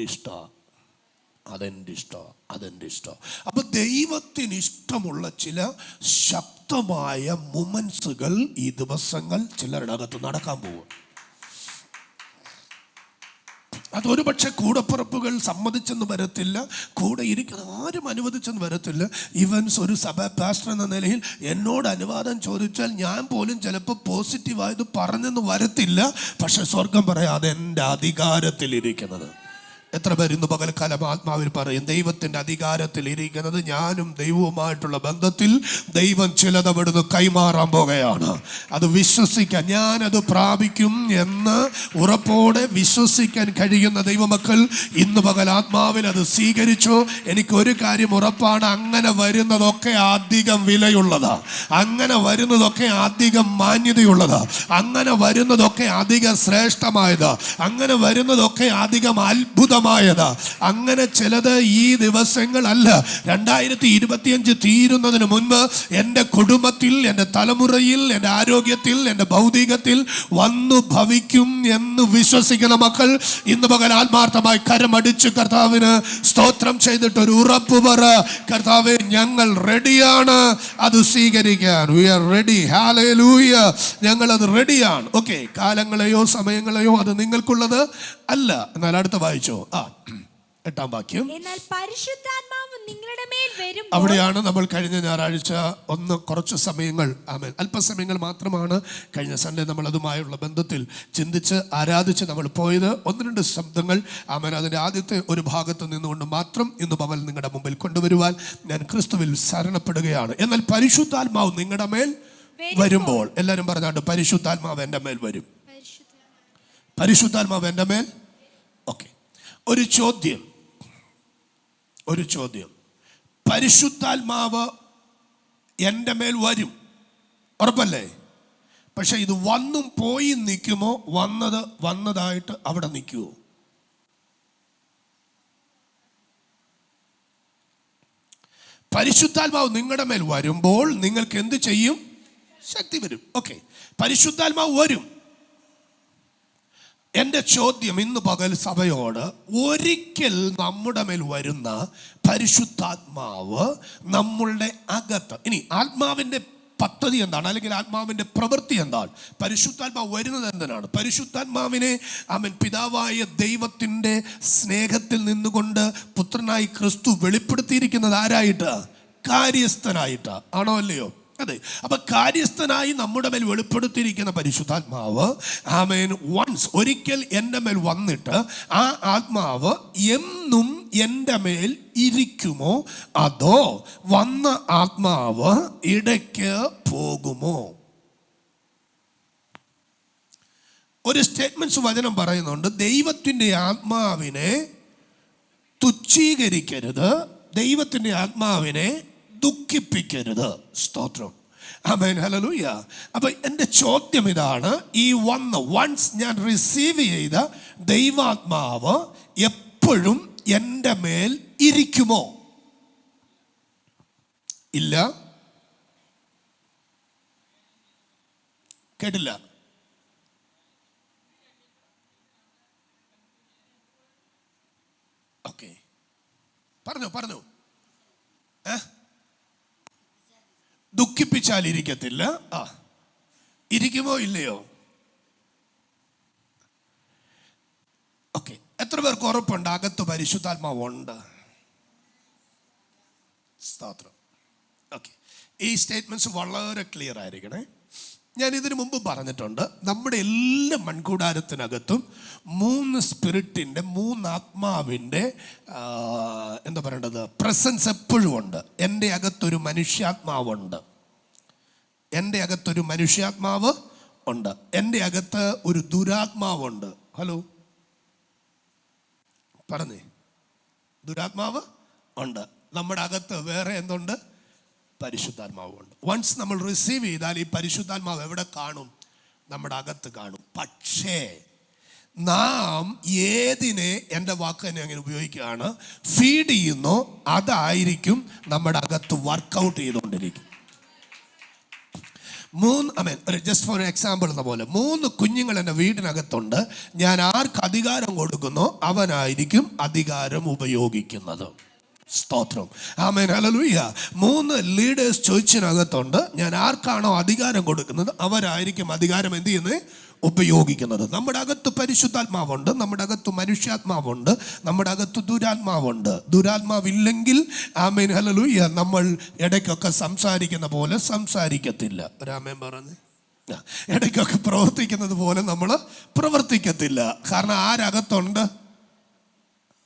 അതെൻ്റെ ഇഷ്ടമാണ്, അതെൻ്റെ ഇഷ്ടമാണ്, അതെൻ്റെ ഇഷ്ടം. അപ്പം ദൈവത്തിന് ഇഷ്ടമുള്ള ചില ശക്തമായ മൊമെന്റ്സുകൾ ഈ ദിവസങ്ങൾ ചിലരുടെ അകത്ത് നടക്കാൻ പോകും. അതൊരു പക്ഷേ കൂടപ്പുറപ്പുകൾ സമ്മതിച്ചെന്ന് വരത്തില്ല, കൂടെ ഇരിക്കുന്ന ആരും അനുവദിച്ചെന്ന് വരത്തില്ല. ഈവൻസ് ഒരു സഭ പാസ്റ്റർ എന്ന നിലയിൽ എന്നോട് അനുവാദം ചോദിച്ചാൽ ഞാൻ പോലും ചിലപ്പോൾ പോസിറ്റീവായത് പറഞ്ഞെന്ന് വരത്തില്ല. പക്ഷെ സ്വർഗം പറയാതെ എൻ്റെ അധികാരത്തിലിരിക്കുന്നത്. എത്ര പേർ ഇന്ന് പകൽക്കാലം ആത്മാവിൽ പറയും, ദൈവത്തിൻ്റെ അധികാരത്തിൽ ഇരിക്കുന്നത്, ഞാനും ദൈവവുമായിട്ടുള്ള ബന്ധത്തിൽ ദൈവം ചിലതവിടുന്ന് കൈമാറാൻ പോകുകയാണ്. അത് വിശ്വസിക്കാൻ, ഞാനത് പ്രാപിക്കും എന്ന് ഉറപ്പോടെ വിശ്വസിക്കാൻ കഴിയുന്ന ദൈവമക്കൾ ഇന്ന് പകൽ ആത്മാവിൽ അത് സ്വീകരിച്ചോ. എനിക്കൊരു കാര്യം ഉറപ്പാണ്, അങ്ങനെ വരുന്നതൊക്കെ അധികം വിലയുള്ളതാ, അങ്ങനെ വരുന്നതൊക്കെ അധികം മാന്യതയുള്ളതാ, അങ്ങനെ വരുന്നതൊക്കെ അധികം ശ്രേഷ്ഠമായതാ, അങ്ങനെ വരുന്നതൊക്കെ അധികം അത്ഭുതം. അങ്ങനെ ചിലത് ഈ ദിവസങ്ങളല്ല, 2025 തീരുന്നതിന് മുൻപ് എൻ്റെ കുടുംബത്തിൽ, എൻ്റെ തലമുറയിൽ, എൻ്റെ ആരോഗ്യത്തിൽ, എൻ്റെ ഭൗതികത്തിൽ വന്നു ഭവിക്കും എന്ന് വിശ്വസിക്കുന്ന മക്കൾ ഇന്ന് പകൽ ആത്മാർത്ഥമായി കരമടിച്ച് കർത്താവിന് സ്തോത്രം ചെയ്തിട്ട് ഒരു ഉറപ്പ് പറ, കർത്താവേ ഞങ്ങൾ റെഡിയാണ് അത് സ്വീകരിക്കാൻ. We are ready. ഹല്ലേലൂയ. ഞങ്ങളത് റെഡിയാണ്. ഓക്കെ, കാലങ്ങളെയോ സമയങ്ങളെയോ അത് നിങ്ങൾക്കുള്ളത് അല്ല. എന്നാൽ അടുത്ത വായിച്ചോ. 8-ാം വാക്യം. എന്നാൽ പരിശുദ്ധാത്മാവ് നിങ്ങളുടെ മേൽ വരുമ്പോൾ, അവിടെയാണ് നമ്മൾ കഴിഞ്ഞ ഞായറാഴ്ച കുറച്ച് സമയങ്ങൾ, അല്പസമയങ്ങൾ മാത്രമാണ് കഴിഞ്ഞ സൺഡേ നമ്മൾ അതുമായുള്ള ബന്ധത്തിൽ ചിന്തിച്ച് ആരാധിച്ച് നമ്മൾ പോയത്. 1-2 ശബ്ദങ്ങൾ അതിൻ്റെ ആദ്യത്തെ ഒരു ഭാഗത്ത് നിന്നുകൊണ്ട് മാത്രം ഇന്ന് പകൽ നിങ്ങളുടെ മുമ്പിൽ കൊണ്ടുവരുവാൻ ഞാൻ ക്രിസ്തുവിൽ ശരണപ്പെടുകയാണ്. എന്നാൽ പരിശുദ്ധാത്മാവ് നിങ്ങളുടെ മേൽ വരുമ്പോൾ, എല്ലാവരും പറഞ്ഞാണ്ട്, പരിശുദ്ധാത്മാവ് എൻ്റെ മേൽ വരും, പരിശുദ്ധാത്മാവ് എൻ്റെ മേൽ. ഓക്കെ, ഒരു ചോദ്യം, പരിശുദ്ധാത്മാവ് എൻ്റെ മേൽ വരും, ഉറപ്പല്ലേ? പക്ഷെ ഇത് വന്നും പോയി നിൽക്കുമോ, വന്നതായിട്ട് അവിടെ നിൽക്കുമോ? പരിശുദ്ധാത്മാവ് നിങ്ങളുടെ മേൽ വരുമ്പോൾ നിങ്ങൾക്ക് എന്ത് ചെയ്യും? ശക്തി വരും. ഓക്കെ, പരിശുദ്ധാത്മാവ് വരും. എൻ്റെ ചോദ്യം ഇന്ന് പകൽ സഭയോട്, ഒരിക്കൽ നമ്മുടെ മേൽ വരുന്ന പരിശുദ്ധാത്മാവ് നമ്മളുടെ അകത്ത്, ഇനി ആത്മാവിൻ്റെ പദ്ധതി എന്താണ്, അല്ലെങ്കിൽ ആത്മാവിൻ്റെ പ്രവൃത്തി എന്താണ്? പരിശുദ്ധാത്മാവ് വരുന്നത് എന്തിനാണ്? പരിശുദ്ധാത്മാവിനെ പിതാവായ ദൈവത്തിൻ്റെ സ്നേഹത്തിൽ നിന്നുകൊണ്ട് പുത്രനായി ക്രിസ്തു വെളിപ്പെടുത്തിയിരിക്കുന്നത് ആരായിട്ട്? കാര്യസ്ഥനായിട്ട്. ആണോ അല്ലയോ? അതെ. അപ്പൊ കാര്യസ്ഥനായി നമ്മുടെ മേൽ വെളിപ്പെടുത്തിയിരിക്കുന്ന പരിശുദ്ധാത്മാവ് ഒരിക്കൽ എൻ്റെ മേൽ വന്നിട്ട് ആ ആത്മാവ് എന്നും എൻ്റെ മേൽ ഇരിക്കുമോ, അതോ വന്ന ആത്മാവ് ഇടയ്ക്ക് പോകുമോ? ഒരു സ്റ്റേറ്റ്മെന്റ്സ് വചനം പറയുന്നുണ്ട്, ദൈവത്തിൻ്റെ ആത്മാവിനെ തുച്ഛീകരിക്കരുത്, ദൈവത്തിൻ്റെ ആത്മാവിനെ ദുഃഖിപ്പിക്കരുത്. സ്തോത്രം. ആമേൻ. ഹല്ലേലൂയ. അപ്പൊ എൻ്റെ ചോദ്യം ഇതാണ്, ഈ വൺസ് ഞാൻ റിസീവ് ചെയ്ത ദൈവാത്മാവ് എപ്പോഴും എൻ്റെ മേൽ ഇരിക്കുമോ? ഇല്ല. കേട്ടില്ല. ഓക്കെ, പറഞ്ഞു. ദുഃഖിപ്പിച്ചാൽ ഇരിക്കത്തില്ല. ഇരിക്കുമോ ഇല്ലയോ? ഓക്കെ, എത്ര പേർക്ക് ഉറപ്പുണ്ട് അകത്ത് പരിശുദ്ധാത്മാവുണ്ട്? സ്തോത്രം. ഓക്കെ, ഈ സ്റ്റേറ്റ്മെന്റ്സ് വളരെ ക്ലിയർ ആയിരിക്കണേ. ഞാൻ ഇതിനു മുമ്പ് പറഞ്ഞിട്ടുണ്ട്, നമ്മുടെ എല്ലാ മൺകൂടാരത്തിനകത്തും 3 സ്പിരിറ്റിൻ്റെ, 3 ആത്മാവിൻ്റെ എന്താ പറയേണ്ടത്, പ്രസൻസ് എപ്പോഴും ഉണ്ട്. എൻ്റെ അകത്തൊരു മനുഷ്യാത്മാവുണ്ട്, എൻ്റെ അകത്തൊരു മനുഷ്യാത്മാവ് ഉണ്ട്, എൻ്റെ അകത്ത് ഒരു ദുരാത്മാവുണ്ട്. ഹലോ, പറഞ്ഞേ. ദുരാത്മാവ് ഉണ്ട്. നമ്മുടെ അകത്ത് വേറെ എന്തുണ്ട്? പരിശുദ്ധാത്മാവുണ്ട്. വൺസ് നമ്മൾ റിസീവ് ചെയ്താൽ ഈ പരിശുദ്ധാത്മാവ് എവിടെ കാണും? നമ്മുടെ അകത്ത് കാണും. പക്ഷേ നാം ഏതിനെ, എൻ്റെ വാക്ക് തന്നെ അങ്ങനെ ഉപയോഗിക്കുകയാണ്, ഫീഡ് ചെയ്യുന്നോ അതായിരിക്കും നമ്മുടെ അകത്ത് വർക്കൗട്ട് ചെയ്തുകൊണ്ടിരിക്കും. ജസ്റ്റ് ഫോർ എക്സാമ്പിൾ എന്ന പോലെ 3 കുഞ്ഞുങ്ങൾ എൻ്റെ വീടിനകത്തുണ്ട്. ഞാൻ ആർക്ക് അധികാരം കൊടുക്കുന്നോ അവനായിരിക്കും അധികാരം ഉപയോഗിക്കുന്നത്. സ്തോത്രം. ആമേൻ, ഹല്ലേലൂയ. 3 ലീഡേഴ്സ് ചർച്ചിനകത്തുണ്ട്. ഞാൻ ആർക്കാണോ അധികാരം കൊടുക്കുന്നത് അവരായിരിക്കും അധികാരം എന്ത് ചെയ്യുന്നത്, ഉപയോഗിക്കുന്നത്. നമ്മുടെ അകത്ത് പരിശുദ്ധാത്മാവുണ്ട്, നമ്മുടെ അകത്ത് മനുഷ്യാത്മാവുണ്ട്, നമ്മുടെ അകത്ത് ദുരാത്മാവുണ്ട്. ദുരാത്മാവില്ലെങ്കിൽ ആമേൻ, ഹല്ലേലൂയ, നമ്മൾ ഇടയ്ക്കൊക്കെ സംസാരിക്കുന്ന പോലെ സംസാരിക്കത്തില്ല. ഒരാമേൻ പറഞ്ഞ്. ഇടയ്ക്കൊക്കെ പ്രവർത്തിക്കുന്നത് പോലെ നമ്മൾ പ്രവർത്തിക്കത്തില്ല. കാരണം ആരകത്തുണ്ട്?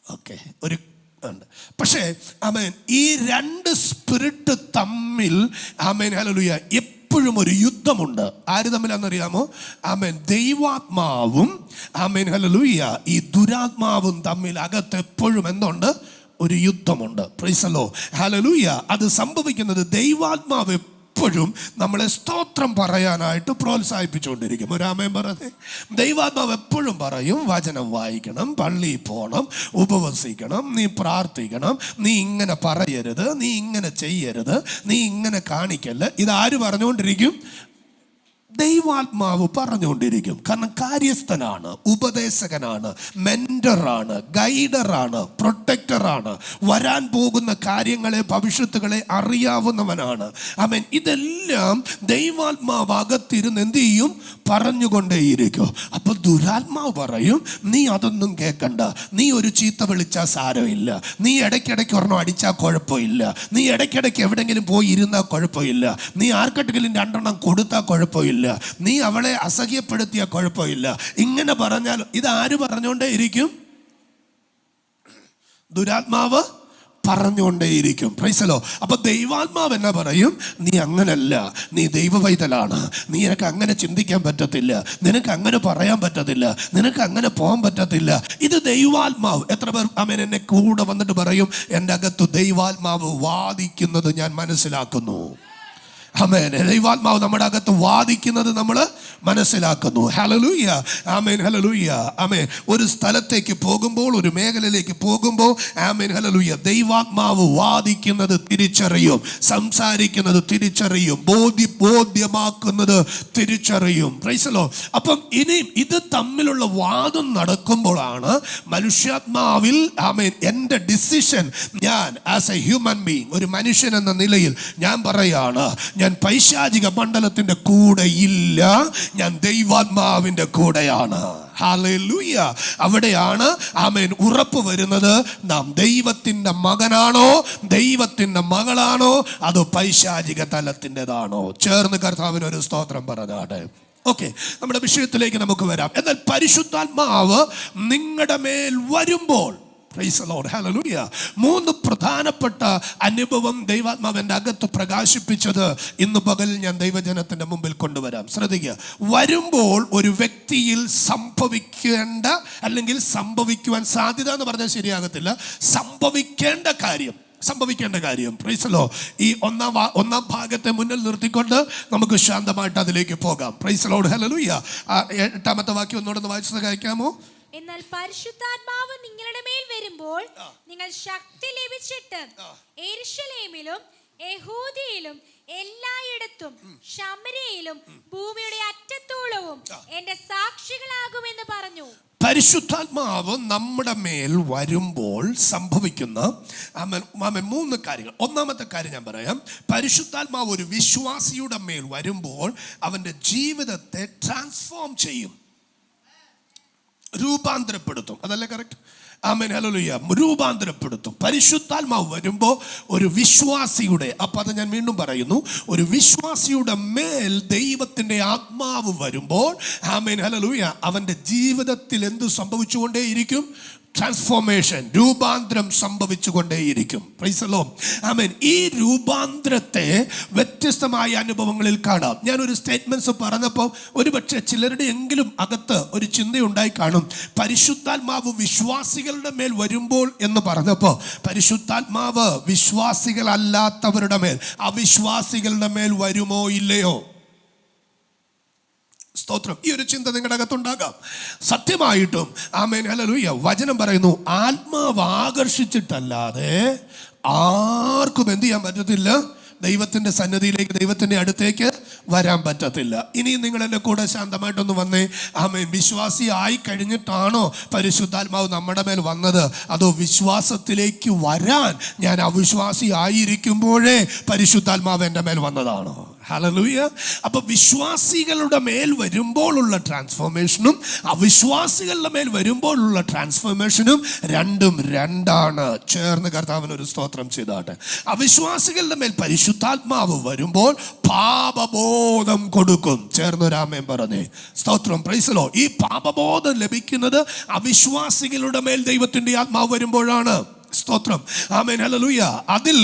ഓക്കെ, ഒരു ഉണ്ട്. പക്ഷേ ആമേൻ, ഈ 2 സ്പിരിറ്റ് തമ്മിൽ ആമേൻ, ഹല്ലേലൂയ, എപ്പോഴും ഒരു യുദ്ധമുണ്ട്. ആര് തമ്മിലാണെന്നറിയാമോ? ആമേൻ, ദൈവാത്മാവും ആമേൻ, ഹല്ലേലൂയ, ഈ ദുരാത്മാവും തമ്മിൽ അകത്ത് എപ്പോഴും എന്തുണ്ട്? ഒരു യുദ്ധമുണ്ട്. Praise the lord, hallelujah. അത് സംഭവിക്കുന്നത് ദൈവാത്മാവ് എപ്പോഴും നമ്മളെ സ്തോത്രം പറയാനായിട്ട് പ്രോത്സാഹിപ്പിച്ചുകൊണ്ടിരിക്കും. ഒരു ആമേൻ പറഞ്ഞേ. ദൈവാത്മാവ് എപ്പോഴും പറയും, വചനം വായിക്കണം, പള്ളിയിൽ പോകണം, ഉപവസിക്കണം, നീ പ്രാർത്ഥിക്കണം, നീ ഇങ്ങനെ പറയരുത്, നീ ഇങ്ങനെ ചെയ്യരുത്, നീ ഇങ്ങനെ കാണിക്കല്ല. ഇതാര് പറഞ്ഞുകൊണ്ടിരിക്കും? ദൈവാത്മാവ് പറഞ്ഞുകൊണ്ടിരിക്കും. കാരണം കാര്യസ്ഥനാണ്, ഉപദേശകനാണ്, മെന്ററാണ്, ഗൈഡറാണ്, പ്രൊട്ടക്ടറാണ്, വരാൻ പോകുന്ന കാര്യങ്ങളെ, ഭവിഷ്യത്തുകളെ അറിയാവുന്നവനാണ്. ആമേൻ. ഇതെല്ലാം ദൈവാത്മാവ് അകത്തിരുന്ന് എന്ത് ചെയ്യും? പറഞ്ഞുകൊണ്ടേയിരിക്കും. അപ്പൊ ദുരാത്മാവ് പറയും, നീ അതൊന്നും കേൾക്കണ്ട, നീ ഒരു ചീത്ത വിളിച്ചാൽ സാരമില്ല, നീ ഇടയ്ക്കിടയ്ക്ക് ഒരെണ്ണം അടിച്ചാൽ കുഴപ്പമില്ല, നീ ഇടയ്ക്കിടയ്ക്ക് എവിടെയെങ്കിലും പോയി ഇരുന്നാൽ കുഴപ്പമില്ല, നീ ആർക്കെങ്കിലും 2 എണ്ണം കൊടുത്താൽ കുഴപ്പമില്ല, നീ അവളെ അസഹ്യപ്പെടുത്തിയ കുഴപ്പമില്ല. ഇങ്ങനെ പറഞ്ഞാൽ ഇതാര് പറഞ്ഞുകൊണ്ടേ ഇരിക്കും? ദുരാത്മാവ് പറഞ്ഞുകൊണ്ടേയിരിക്കും. Praise the lord. അപ്പൊ ദൈവാത്മാവ് എന്നാ പറയും? നീ അങ്ങനല്ല, നീ ദൈവവൈതലാണ്, നിനക്ക് അങ്ങനെ ചിന്തിക്കാൻ പറ്റത്തില്ല, നിനക്ക് അങ്ങനെ പറയാൻ പറ്റത്തില്ല, നിനക്ക് അങ്ങനെ പോകാൻ പറ്റത്തില്ല. ഇത് ദൈവാത്മാവ്. എത്ര പേർ ആമേൻ എന്നെ കൂടെ വന്നിട്ട് പറയും, എൻ്റെ അകത്ത് ദൈവാത്മാവ് വാദിക്കുന്നത് ഞാൻ മനസ്സിലാക്കുന്നു. ആമേൻ. ദൈവാത്മാവ് നമ്മുടെ അകത്ത് വാദിക്കുന്നത് നമ്മൾ മനസ്സിലാക്കുന്നു. ഹല്ലേലൂയ, ആമേൻ, ഹല്ലേലൂയ, ആമേൻ. ഒരു സ്ഥലത്തേക്ക് പോകുമ്പോൾ, ഒരു മേഖലയിലേക്ക് പോകുമ്പോൾ ആമേൻ, ഹല്ലേലൂയ, ദൈവാത്മാവ് വാദിക്കുന്നത് തിരിച്ചറിയും, സംസാരിക്കുന്നത് തിരിച്ചറിയും, ബോധ്യമാക്കുന്നത് തിരിച്ചറിയും. Price the Lord. അപ്പം ഇനി ഇത് തമ്മിലുള്ള വാദം നടക്കുമ്പോഴാണ് മനുഷ്യാത്മാവിൽ ആമേൻ എൻ്റെ ഡിസിഷൻ, ഞാൻ ആസ് എ ഹ്യൂമൻ ബീയിങ്, ഒരു മനുഷ്യൻ എന്ന നിലയിൽ ഞാൻ പറയാണ്, ഞാൻ പൈശാചിക മണ്ഡലത്തിന്റെ കൂടെ ഇല്ല, ഞാൻ ദൈവാത്മാവിന്റെ കൂടെയാണ്. ഹല്ലേലൂയ. അവിടെയാണ് ആമേൻ ഉറപ്പ് വരുന്നത്. നാം ദൈവത്തിന്റെ മകനാണോ, ദൈവത്തിന്റെ മകളാണോ, അതോ പൈശാചിക തലത്തിൻ്റെതാണോ? ചേർന്ന് കർത്താവിന് ഒരു സ്തോത്രം പറഞ്ഞാട്ടെ. ഓക്കെ, നമ്മുടെ വിഷയത്തിലേക്ക് നമുക്ക് വരാം. എന്നാൽ പരിശുദ്ധാത്മാവ് നിങ്ങളുടെ മേൽ വരുമ്പോൾ, പ്രൈസ് ദി ലോർഡ്, ഹല്ലേലൂയ, 3 പ്രധാനപ്പെട്ട അനുഭവം ദൈവാത്മാവ് എൻ്റെ അകത്ത് പ്രകാശിപ്പിച്ചത് ഇന്ന് പകൽ ഞാൻ ദൈവജനത്തിൻ്റെ മുമ്പിൽ കൊണ്ടുവരാം. ശ്രദ്ധിക്കുക. വരുമ്പോൾ ഒരു വ്യക്തിയിൽ സംഭവിക്കേണ്ട, അല്ലെങ്കിൽ സംഭവിക്കുവാൻ സാധ്യത എന്ന് പറഞ്ഞാൽ ശരിയാകത്തില്ല, സംഭവിക്കേണ്ട കാര്യം. Praise the lord. ഈ ഒന്നാം ഭാഗത്തെ മുന്നിൽ നിർത്തിക്കൊണ്ട് നമുക്ക് ശാന്തമായിട്ട് അതിലേക്ക് പോകാം. Praise the lord, hallelujah. 8ാമത്തെ വാക്യം ഒന്നുകൂടെ വായിച്ചത് കഴിക്കാമോ? എന്നാൽ പരിശുദ്ധാത്മാവ് നിങ്ങളുടെ മേൽ വരുമ്പോൾ നിങ്ങൾ ശക്തി ലഭിച്ചിട്ട് യെരൂശലേമിലും യഹൂദയിലും എല്ലായിടത്തും ശമര്യയിലും ഭൂമിയുടെ അറ്റത്തോളവും എന്റെ സാക്ഷികളാകുമെന്ന് പറഞ്ഞു. പരിശുദ്ധാത്മാവ് നമ്മുടെ മേൽ വരുമ്പോൾ സംഭവിക്കുന്ന 3 കാര്യങ്ങൾ. ഒന്നാമത്തെ കാര്യം ഞാൻ പറയാം. പരിശുദ്ധാത്മാവ് ഒരു വിശ്വാസിയുടെ മേൽ വരുമ്പോൾ അവൻ്റെ ജീവിതത്തെ ട്രാൻസ്ഫോം ചെയ്യും, രൂപാന്തരപ്പെടുത്തും. അതല്ലേ കറക്റ്റ്? ആമേൻ, ഹല്ലേലൂയ. രൂപാന്തരപ്പെടുത്തും. പരിശുദ്ധാത്മാവ് വരുമ്പോൾ ഒരു വിശ്വാസിയുടെ, അപ്പം അത് ഞാൻ വീണ്ടും പറയുന്നു, ഒരു വിശ്വാസിയുടെ മേൽ ദൈവത്തിൻ്റെ ആത്മാവ് വരുമ്പോൾ ആമേൻ, ഹല്ലേലൂയ, അവൻ്റെ ജീവിതത്തിൽ എന്ത് സംഭവിച്ചുകൊണ്ടേയിരിക്കും? ട്രാൻസ്ഫോർമേഷൻ, രൂപാന്തരം സംഭവിച്ചുകൊണ്ടേയിരിക്കും. പ്രൈസ് ദി ലോർഡ്, ആമേൻ. ഈ രൂപാന്തരത്തെ വ്യത്യസ്തമായ അനുഭവങ്ങളിൽ കാണാം. ഞാനൊരു സ്റ്റേറ്റ്മെന്റ്സ് പറഞ്ഞപ്പോൾ ഒരുപക്ഷെ ചിലരുടെ എങ്കിലും അകത്ത് ഒരു ചിന്തയുണ്ടായി കാണും, പരിശുദ്ധാത്മാവ് വിശ്വാസികളുടെ മേൽ വരുമ്പോൾ എന്ന് പറഞ്ഞപ്പോൾ പരിശുദ്ധാത്മാവ് വിശ്വാസികളല്ലാത്തവരുടെ മേൽ, അവിശ്വാസികളുടെ മേൽ വരുമോ ഇല്ലയോ? സ്തോത്രം. ഈ ഒരു ചിന്ത നിങ്ങളുടെ അകത്തുണ്ടാകാം. സത്യമായിട്ടും ആമേൻ, ഹല്ലേലൂയ, വചനം പറയുന്നു, ആത്മാവ് ആകർഷിച്ചിട്ടല്ലാതെ ആർക്കും എന്ത് ചെയ്യാൻ പറ്റത്തില്ല? ദൈവത്തിന്റെ സന്നിധിയിലേക്ക്, ദൈവത്തിന്റെ അടുത്തേക്ക് വരാൻ പറ്റത്തില്ല. ഇനിയും നിങ്ങൾ എൻ്റെ കൂടെ ശാന്തമായിട്ടൊന്ന് വന്നേ. ആമേൻ. വിശ്വാസി ആയി കഴിഞ്ഞിട്ടാണോ പരിശുദ്ധാത്മാവ് നമ്മുടെ മേൽ വന്നത്? അതോ വിശ്വാസത്തിലേക്ക് വരാൻ ഞാൻ അവിശ്വാസി ആയിരിക്കുമ്പോഴേ പരിശുദ്ധാത്മാവ് എൻ്റെ മേൽ വന്നതാണോ? ഹല്ലേലൂയ. അപ്പൊ വിശ്വാസികളുടെ മേൽ വരുമ്പോഴുള്ള ട്രാൻസ്ഫോർമേഷനും അവിശ്വാസികളുടെ മേൽ വരുമ്പോഴുള്ള ട്രാൻസ്ഫോർമേഷനും രണ്ടും രണ്ടാണ്. ചേർന്ന് കർത്താവിന് ഒരു സ്തോത്രം ചെയ്താട്ടെ. അവിശ്വാസികളുടെ മേൽ പരിശുദ്ധാത്മാവ് വരുമ്പോൾ പാപബോധം കൊടുക്കും. ചേർന്ന് ആമേൻ പറഞ്ഞേ. സ്തോത്രം. Price the lord. ഈ പാപബോധം ലഭിക്കുന്നത് അവിശ്വാസികളുടെ മേൽ ദൈവത്തിന്റെ ആത്മാവ് വരുമ്പോഴാണ്. സ്തോത്രം. ആമേൻ. ഹല്ലേലൂയ. അതിൽ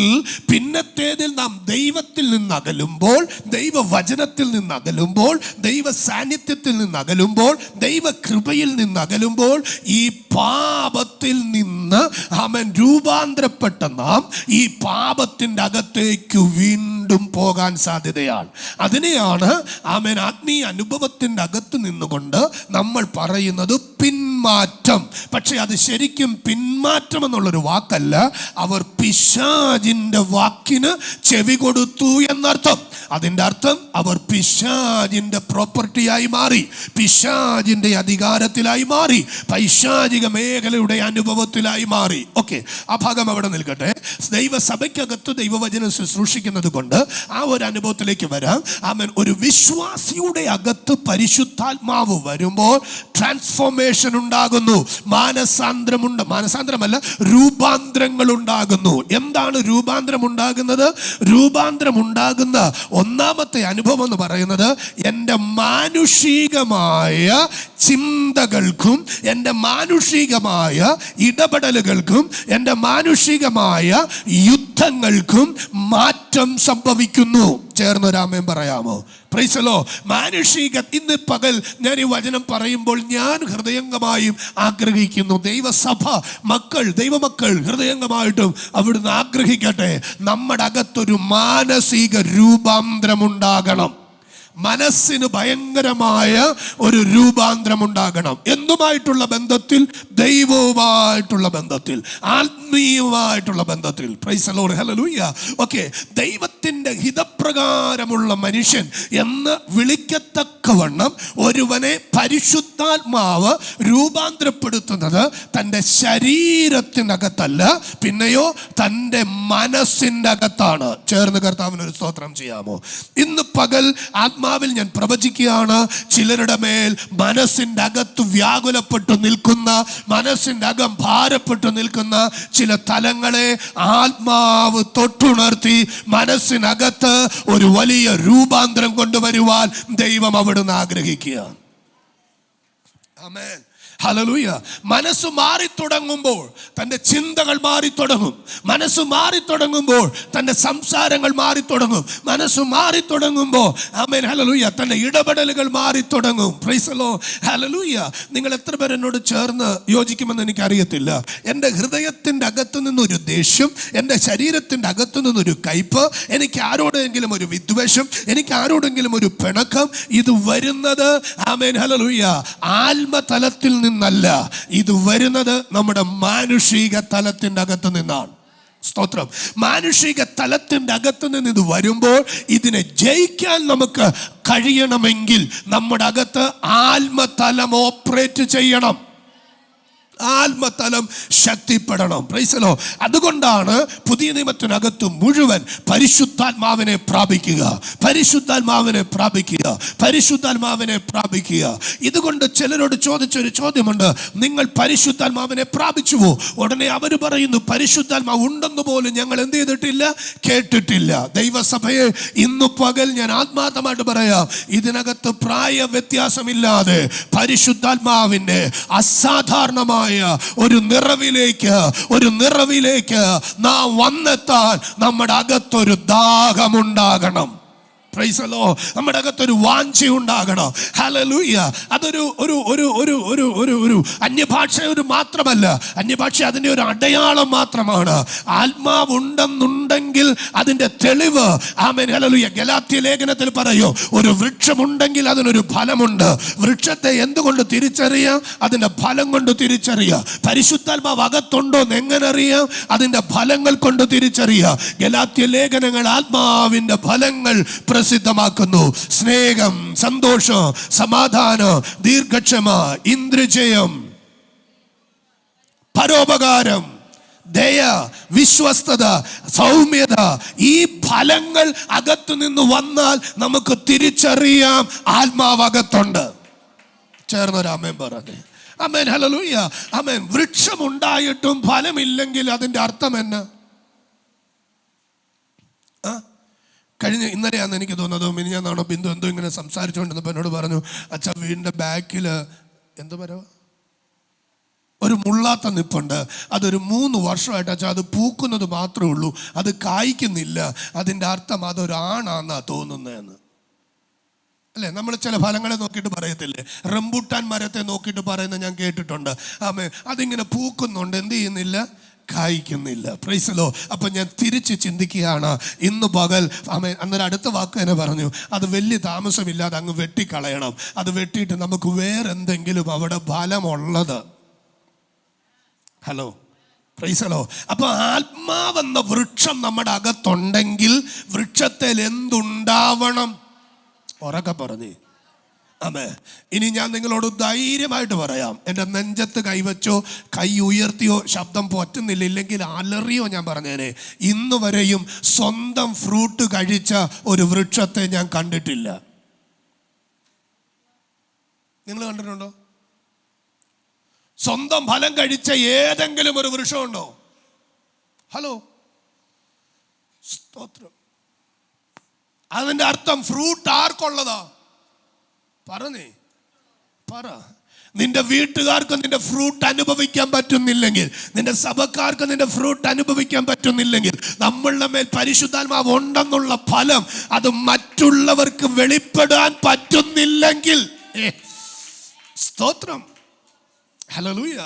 പിന്നത്തേതിൽ നാം ദൈവത്തിൽ നിന്ന് അകലുമ്പോൾ, ദൈവവചനത്തിൽ നിന്ന് അകലുമ്പോൾ, ദൈവ സാന്നിധ്യത്തിൽ നിന്ന് അകലുമ്പോൾ, ദൈവ കൃപയിൽ നിന്ന് അകലുമ്പോൾ ഈ പാപത്തിൽ നിന്ന് ആമേൻ രൂപാന്തരപ്പെട്ട നാം ഈ പാപത്തിൻ്റെ അകത്തേക്ക് വീണ്ടും പോകാൻ സാധ്യതയാണ്. അതിനെയാണ് ആമേൻ ആത്മീയ അനുഭവത്തിൻ്റെ അകത്ത് നിന്നുകൊണ്ട് നമ്മൾ പറയുന്നത് പിന്മാറ്റം. പക്ഷെ അത് ശരിക്കും പിന്മാറ്റം എന്നുള്ളൊരു വാക്കല്ല. അവർ പിശാചിന്റെ വാക്കിന് ചെവി കൊടുത്തു എന്നർത്ഥം. അതിൻ്റെ അർത്ഥം അവർ പിശാചിന്റെ പ്രോപ്പർട്ടിയായി മാറി, പിശാചിന്റെ അധികാരത്തിലായി മാറി, പൈശാചിക മേഖലയുടെ അനുഭവത്തിലായി മാറി. ഓക്കെ, ആ ഭാഗം അവിടെ നിൽക്കട്ടെ. ദൈവസഭയ്ക്കകത്ത് ദൈവവചനം ശുശ്രൂഷിക്കുന്നത് കൊണ്ട് ആ ഒരു അനുഭവത്തിലേക്ക് വരാം. ആമേൻ. ഒരു വിശ്വാസിയുടെ അകത്ത് പരിശുദ്ധാത്മാവ് വരുമ്പോൾ ട്രാൻസ്ഫോർമേഷൻ ഉണ്ടാകുന്നു, മാനസാന്തരമല്ല, രൂപാന്തരങ്ങൾ ഉണ്ടാകുന്നു. എന്താണ് രൂപാന്തരം ഉണ്ടാകുന്നത്? രൂപാന്തരം ഉണ്ടാകുന്ന ഒന്നാമത്തെ അനുഭവം എന്ന് പറയുന്നത് എൻ്റെ മാനുഷികമായ ചിന്തകൾക്കും എൻ്റെ മാനുഷികമായ ഇടപെടലുകൾക്കും എൻ്റെ മാനുഷികമായ യുദ്ധങ്ങൾക്കും മാറ്റം സംഭവിക്കുന്നു. ചേർന്നൊരാമേൻ പറയാമോ? Price the Lord. മാനുഷിക ഇന്ന് പകൽ ഞാൻ ഈ വചനം പറയുമ്പോൾ ഞാൻ ഹൃദയംഗമായും ആഗ്രഹിക്കുന്നു, ദൈവസഭ മക്കൾ, ദൈവമക്കൾ ഹൃദയംഗമായിട്ടും അവിടുന്ന് ആഗ്രഹിക്കട്ടെ, നമ്മുടെ അകത്തൊരു മാനസിക രൂപാന്തരം ഉണ്ടാകണം. മനസ്സിന് ഭയങ്കരമായ ഒരു രൂപാന്തരം ഉണ്ടാകണം. എന്തുമായിട്ടുള്ള ബന്ധത്തിൽ? ദൈവവുമായിട്ടുള്ള ബന്ധത്തിൽ, ആത്മീയമായിട്ടുള്ള ബന്ധത്തിൽ. Price the lord. Hallelujah. Okay, ദൈവത്തിൻ്റെ ഹിതപ്രകാരമുള്ള മനുഷ്യൻ എന്ന് വിളിക്കത്തക്കവണ്ണം ഒരുവനെ പരിശുദ്ധാത്മാവ് രൂപാന്തരപ്പെടുത്തുന്നത് തൻ്റെ ശരീരത്തിനകത്തല്ല, പിന്നെയോ തൻ്റെ മനസ്സിൻ്റെ അകത്താണ്. ചേർന്ന് കർത്താവിന് ഒരു സ്തോത്രം ചെയ്യാമോ? ഇന്ന് പകൽ ആത്മാവിൽ ഞാൻ പ്രവചിക്കുകയാണ്, ചിലരുടെ മേൽ മനസ്സിൻ്റെ അകത്ത് വ്യാകുലപ്പെട്ടു നിൽക്കുന്ന, മനസ്സിൻ്റെ അകം ഭാരപ്പെട്ടു നിൽക്കുന്ന ചില തലങ്ങളെ ആത്മാവ് തൊട്ടുണർത്തി മനസ്സിനകത്ത് ഒരു വലിയ രൂപാന്തരം കൊണ്ടുവരുവാൻ ദൈവം അവിടുന്ന് ആഗ്രഹിക്കുകയാണ്. ആമേൻ. ഹല്ലേലൂയ. മനസ്സ് മാറിത്തുടങ്ങുമ്പോൾ തൻ്റെ ചിന്തകൾ മാറിത്തുടങ്ങും. മനസ്സ് മാറിത്തുടങ്ങുമ്പോൾ തൻ്റെ സംസാരങ്ങൾ മാറിത്തുടങ്ങും. മനസ്സ് മാറിത്തുടങ്ങുമ്പോൾ ആമേൻ ഹല്ലേലൂയ തൻ്റെ ഇടപെടലുകൾ മാറിത്തുടങ്ങും. Praise the lord. ഹല്ലേലൂയ. നിങ്ങൾ എത്ര പേർ എന്നോട് ചേർന്ന് യോജിക്കുമെന്ന് എനിക്കറിയത്തില്ല. എൻ്റെ ഹൃദയത്തിൻ്റെ അകത്തു നിന്നൊരു ദേഷ്യം, എൻ്റെ ശരീരത്തിൻ്റെ അകത്തു നിന്നൊരു കയ്പ്, എനിക്ക് ആരോടെങ്കിലും ഒരു വിദ്വേഷം, എനിക്ക് ആരോടെങ്കിലും ഒരു പിണക്കം, ഇത് വരുന്നത് ആമേൻ ഹല്ലേലൂയ ആത്മതലത്തിൽ നിന്നല്ല, ഇത് വരുന്നത് നമ്മുടെ മാനുഷിക തലത്തിൻ്റെ അകത്ത് നിന്നാണ്. സ്തോത്രം. മാനുഷിക തലത്തിൻ്റെ അകത്ത് നിന്ന് ഇത് വരുമ്പോൾ ഇതിനെ ജയിക്കാൻ നമുക്ക് കഴിയണമെങ്കിൽ നമ്മുടെ അകത്ത് ആത്മതലം ഓപ്പറേറ്റ് ചെയ്യണം, ആത്മതലം ശക്തിപ്പെടണം. Praise the lord. അതുകൊണ്ടാണ് പുതിയ നിയമത്തിനകത്ത് മുഴുവൻ പരിശുദ്ധാത്മാവിനെ പ്രാപിക്കുക, പരിശുദ്ധാത്മാവിനെ പ്രാപിക്കുക, പരിശുദ്ധാത്മാവിനെ പ്രാപിക്കുക. ഇതുകൊണ്ട് ചിലരോട് ചോദിച്ചൊരു ചോദ്യമുണ്ട്, നിങ്ങൾ പരിശുദ്ധാത്മാവിനെ പ്രാപിച്ചുവോ? ഉടനെ അവർ പറയുന്നു, പരിശുദ്ധാത്മാവ് ഉണ്ടെന്ന് പോലും ഞങ്ങൾ എന്ത് ചെയ്തിട്ടില്ല, കേട്ടിട്ടില്ല. ദൈവസഭയെ ഇന്നു പകൽ ഞാൻ ആത്മാർത്ഥമായിട്ട് പറയാം, ഇതിനകത്ത് പ്രായ വ്യത്യാസമില്ലാതെ പരിശുദ്ധാത്മാവിൻ്റെ അസാധാരണമായ ഒരു നിറവിലേക്ക് നാം വന്നെത്താൻ നമ്മുടെ അകത്തൊരു ദാഹമുണ്ടാകണം. Price the Lord. നമ്മുടെ അകത്തൊരു വാഞ്ച ഉണ്ടാകണം. ഹല്ലേലൂയ. അതൊരു ഒരു ഒരു ഒരു ഒരു ഒരു ഒരു അന്യഭാഷ ഒരു മാത്രമല്ല, അന്യഭാഷ അതിൻ്റെ ഒരു അടയാളം മാത്രമാണ്. ആത്മാവുണ്ടെന്നുണ്ടെങ്കിൽ അതിൻ്റെ തെളിവ് ആമേൻ ഹല്ലേലൂയ. ഗലാത്യ ലേഖനത്തിൽ പറയോ, ഒരു വൃക്ഷമുണ്ടെങ്കിൽ അതിനൊരു ഫലമുണ്ട്. വൃക്ഷത്തെ എന്തുകൊണ്ട് തിരിച്ചറിയാം? അതിൻ്റെ ഫലം കൊണ്ട് തിരിച്ചറിയാം. പരിശുദ്ധാത്മാവ് അകത്തുണ്ടോ എന്ന് എങ്ങനെ അറിയാം? അതിൻ്റെ ഫലങ്ങൾ കൊണ്ട് തിരിച്ചറിയാം. ഗലാത്യ ലേഖനങ്ങൾ ആത്മാവിൻ്റെ ഫലങ്ങൾ പ്രസിദ്ധമാക്കുന്നു. സ്നേഹം, സന്തോഷം, സമാധാനം, ദീർഘക്ഷമ, ഇന്ദ്രജയം, പരോപകാരം, ദയ, വിശ്വസ്തത, സൗമ്യത. ഈ ഫലങ്ങൾ അകത്തു നിന്ന് വന്നാൽ നമുക്ക് തിരിച്ചറിയാം ആത്മാവ് അകത്തുണ്ട്. ചേർന്നൊരാമേൻ പറഞ്ഞേ. ആമേൻ, ഹല്ലേലൂയ, ആമേൻ. വൃക്ഷമുണ്ടായിട്ടും ഫലമില്ലെങ്കിൽ അതിൻ്റെ അർത്ഥം എന്നാ? ഇന്നലെയാണെന്ന് എനിക്ക് തോന്നുന്നത്, മിനിഞ്ഞാന്നാണോ ബിന്ദു എന്തോ ഇങ്ങനെ സംസാരിച്ചുകൊണ്ടിരുന്നപ്പോൾ എന്നോട് പറഞ്ഞു, അച്ഛാ വീടിൻ്റെ ബാക്കിൽ എന്താ പറയുക, ഒരു മുള്ളാത്ത നിപ്പുണ്ട്. അതൊരു 3 വർഷമായിട്ട് അച്ഛാ അത് പൂക്കുന്നത് മാത്രമേ ഉള്ളൂ, അത് കായ്ക്കുന്നില്ല. അതിൻ്റെ അർത്ഥം അതൊരു ആണാന്നാ തോന്നുന്നതെന്ന്. അല്ലേ? നമ്മൾ ചില ഫലങ്ങളെ നോക്കിയിട്ട് പറയത്തില്ലേ? റംബൂട്ടാൻ മരത്തെ നോക്കിയിട്ട് പറയുന്നത് ഞാൻ കേട്ടിട്ടുണ്ട്. ആമേ, അതിങ്ങനെ പൂക്കുന്നുണ്ട്, എന്ത് ചെയ്യുന്നില്ല? കായ്ക്കുന്നില്ല. Praise lord. അപ്പം ഞാൻ തിരിച്ച് ചിന്തിക്കുകയാണ് ഇന്ന് പകൽ. ആമേൻ. അന്നേരം അടുത്ത വാക്ക് തന്നെ പറഞ്ഞു, അത് വലിയ താമസമില്ലാതെ അങ്ങ് വെട്ടിക്കളയണം. അത് വെട്ടിയിട്ട് നമുക്ക് വേറെന്തെങ്കിലും അവിടെ ഫലമുള്ളത്. Hello, price law. അപ്പൊ ആത്മാവെന്ന വൃക്ഷം നമ്മുടെ അകത്തുണ്ടെങ്കിൽ വൃക്ഷത്തിൽ എന്തുണ്ടാവണം? ഉറക്കെ പറഞ്ഞേ. ആമേ. ഇനി ഞാൻ നിങ്ങളോട് ധൈര്യമായിട്ട് പറയാം, എൻ്റെ നെഞ്ചത്ത് കൈവച്ചോ കൈ ഉയർത്തിയോ ശബ്ദം പറ്റുന്നില്ല, ഇല്ലെങ്കിൽ അലറിയോ ഞാൻ പറഞ്ഞേനെ, ഇന്ന് വരെയും സ്വന്തം ഫ്രൂട്ട് കഴിച്ച ഒരു വൃക്ഷത്തെ ഞാൻ കണ്ടിട്ടില്ല. നിങ്ങൾ കണ്ടിട്ടുണ്ടോ? സ്വന്തം ഫലം കഴിച്ച ഏതെങ്കിലും ഒരു വൃക്ഷമുണ്ടോ? ഹലോ, സ്തോത്രം. അതിൻ്റെ അർത്ഥം ഫ്രൂട്ട് ആർക്കുള്ളതാ? പറഞ്ഞേ, പറ. നിന്റെ വീട്ടുകാർക്ക് നിന്റെ ഫ്രൂട്ട് അനുഭവിക്കാൻ പറ്റുന്നില്ലെങ്കിൽ, നിന്റെ സഭക്കാർക്ക് നിന്റെ ഫ്രൂട്ട് അനുഭവിക്കാൻ പറ്റുന്നില്ലെങ്കിൽ, നമ്മളുടെ മേൽ പരിശുദ്ധാത്മാവ് ഉണ്ടെന്നുള്ള ഫലം അത് മറ്റുള്ളവർക്ക് വെളിപ്പെടാൻ പറ്റുന്നില്ലെങ്കിൽ, സ്തോത്രം, ഹല്ലേലൂയ.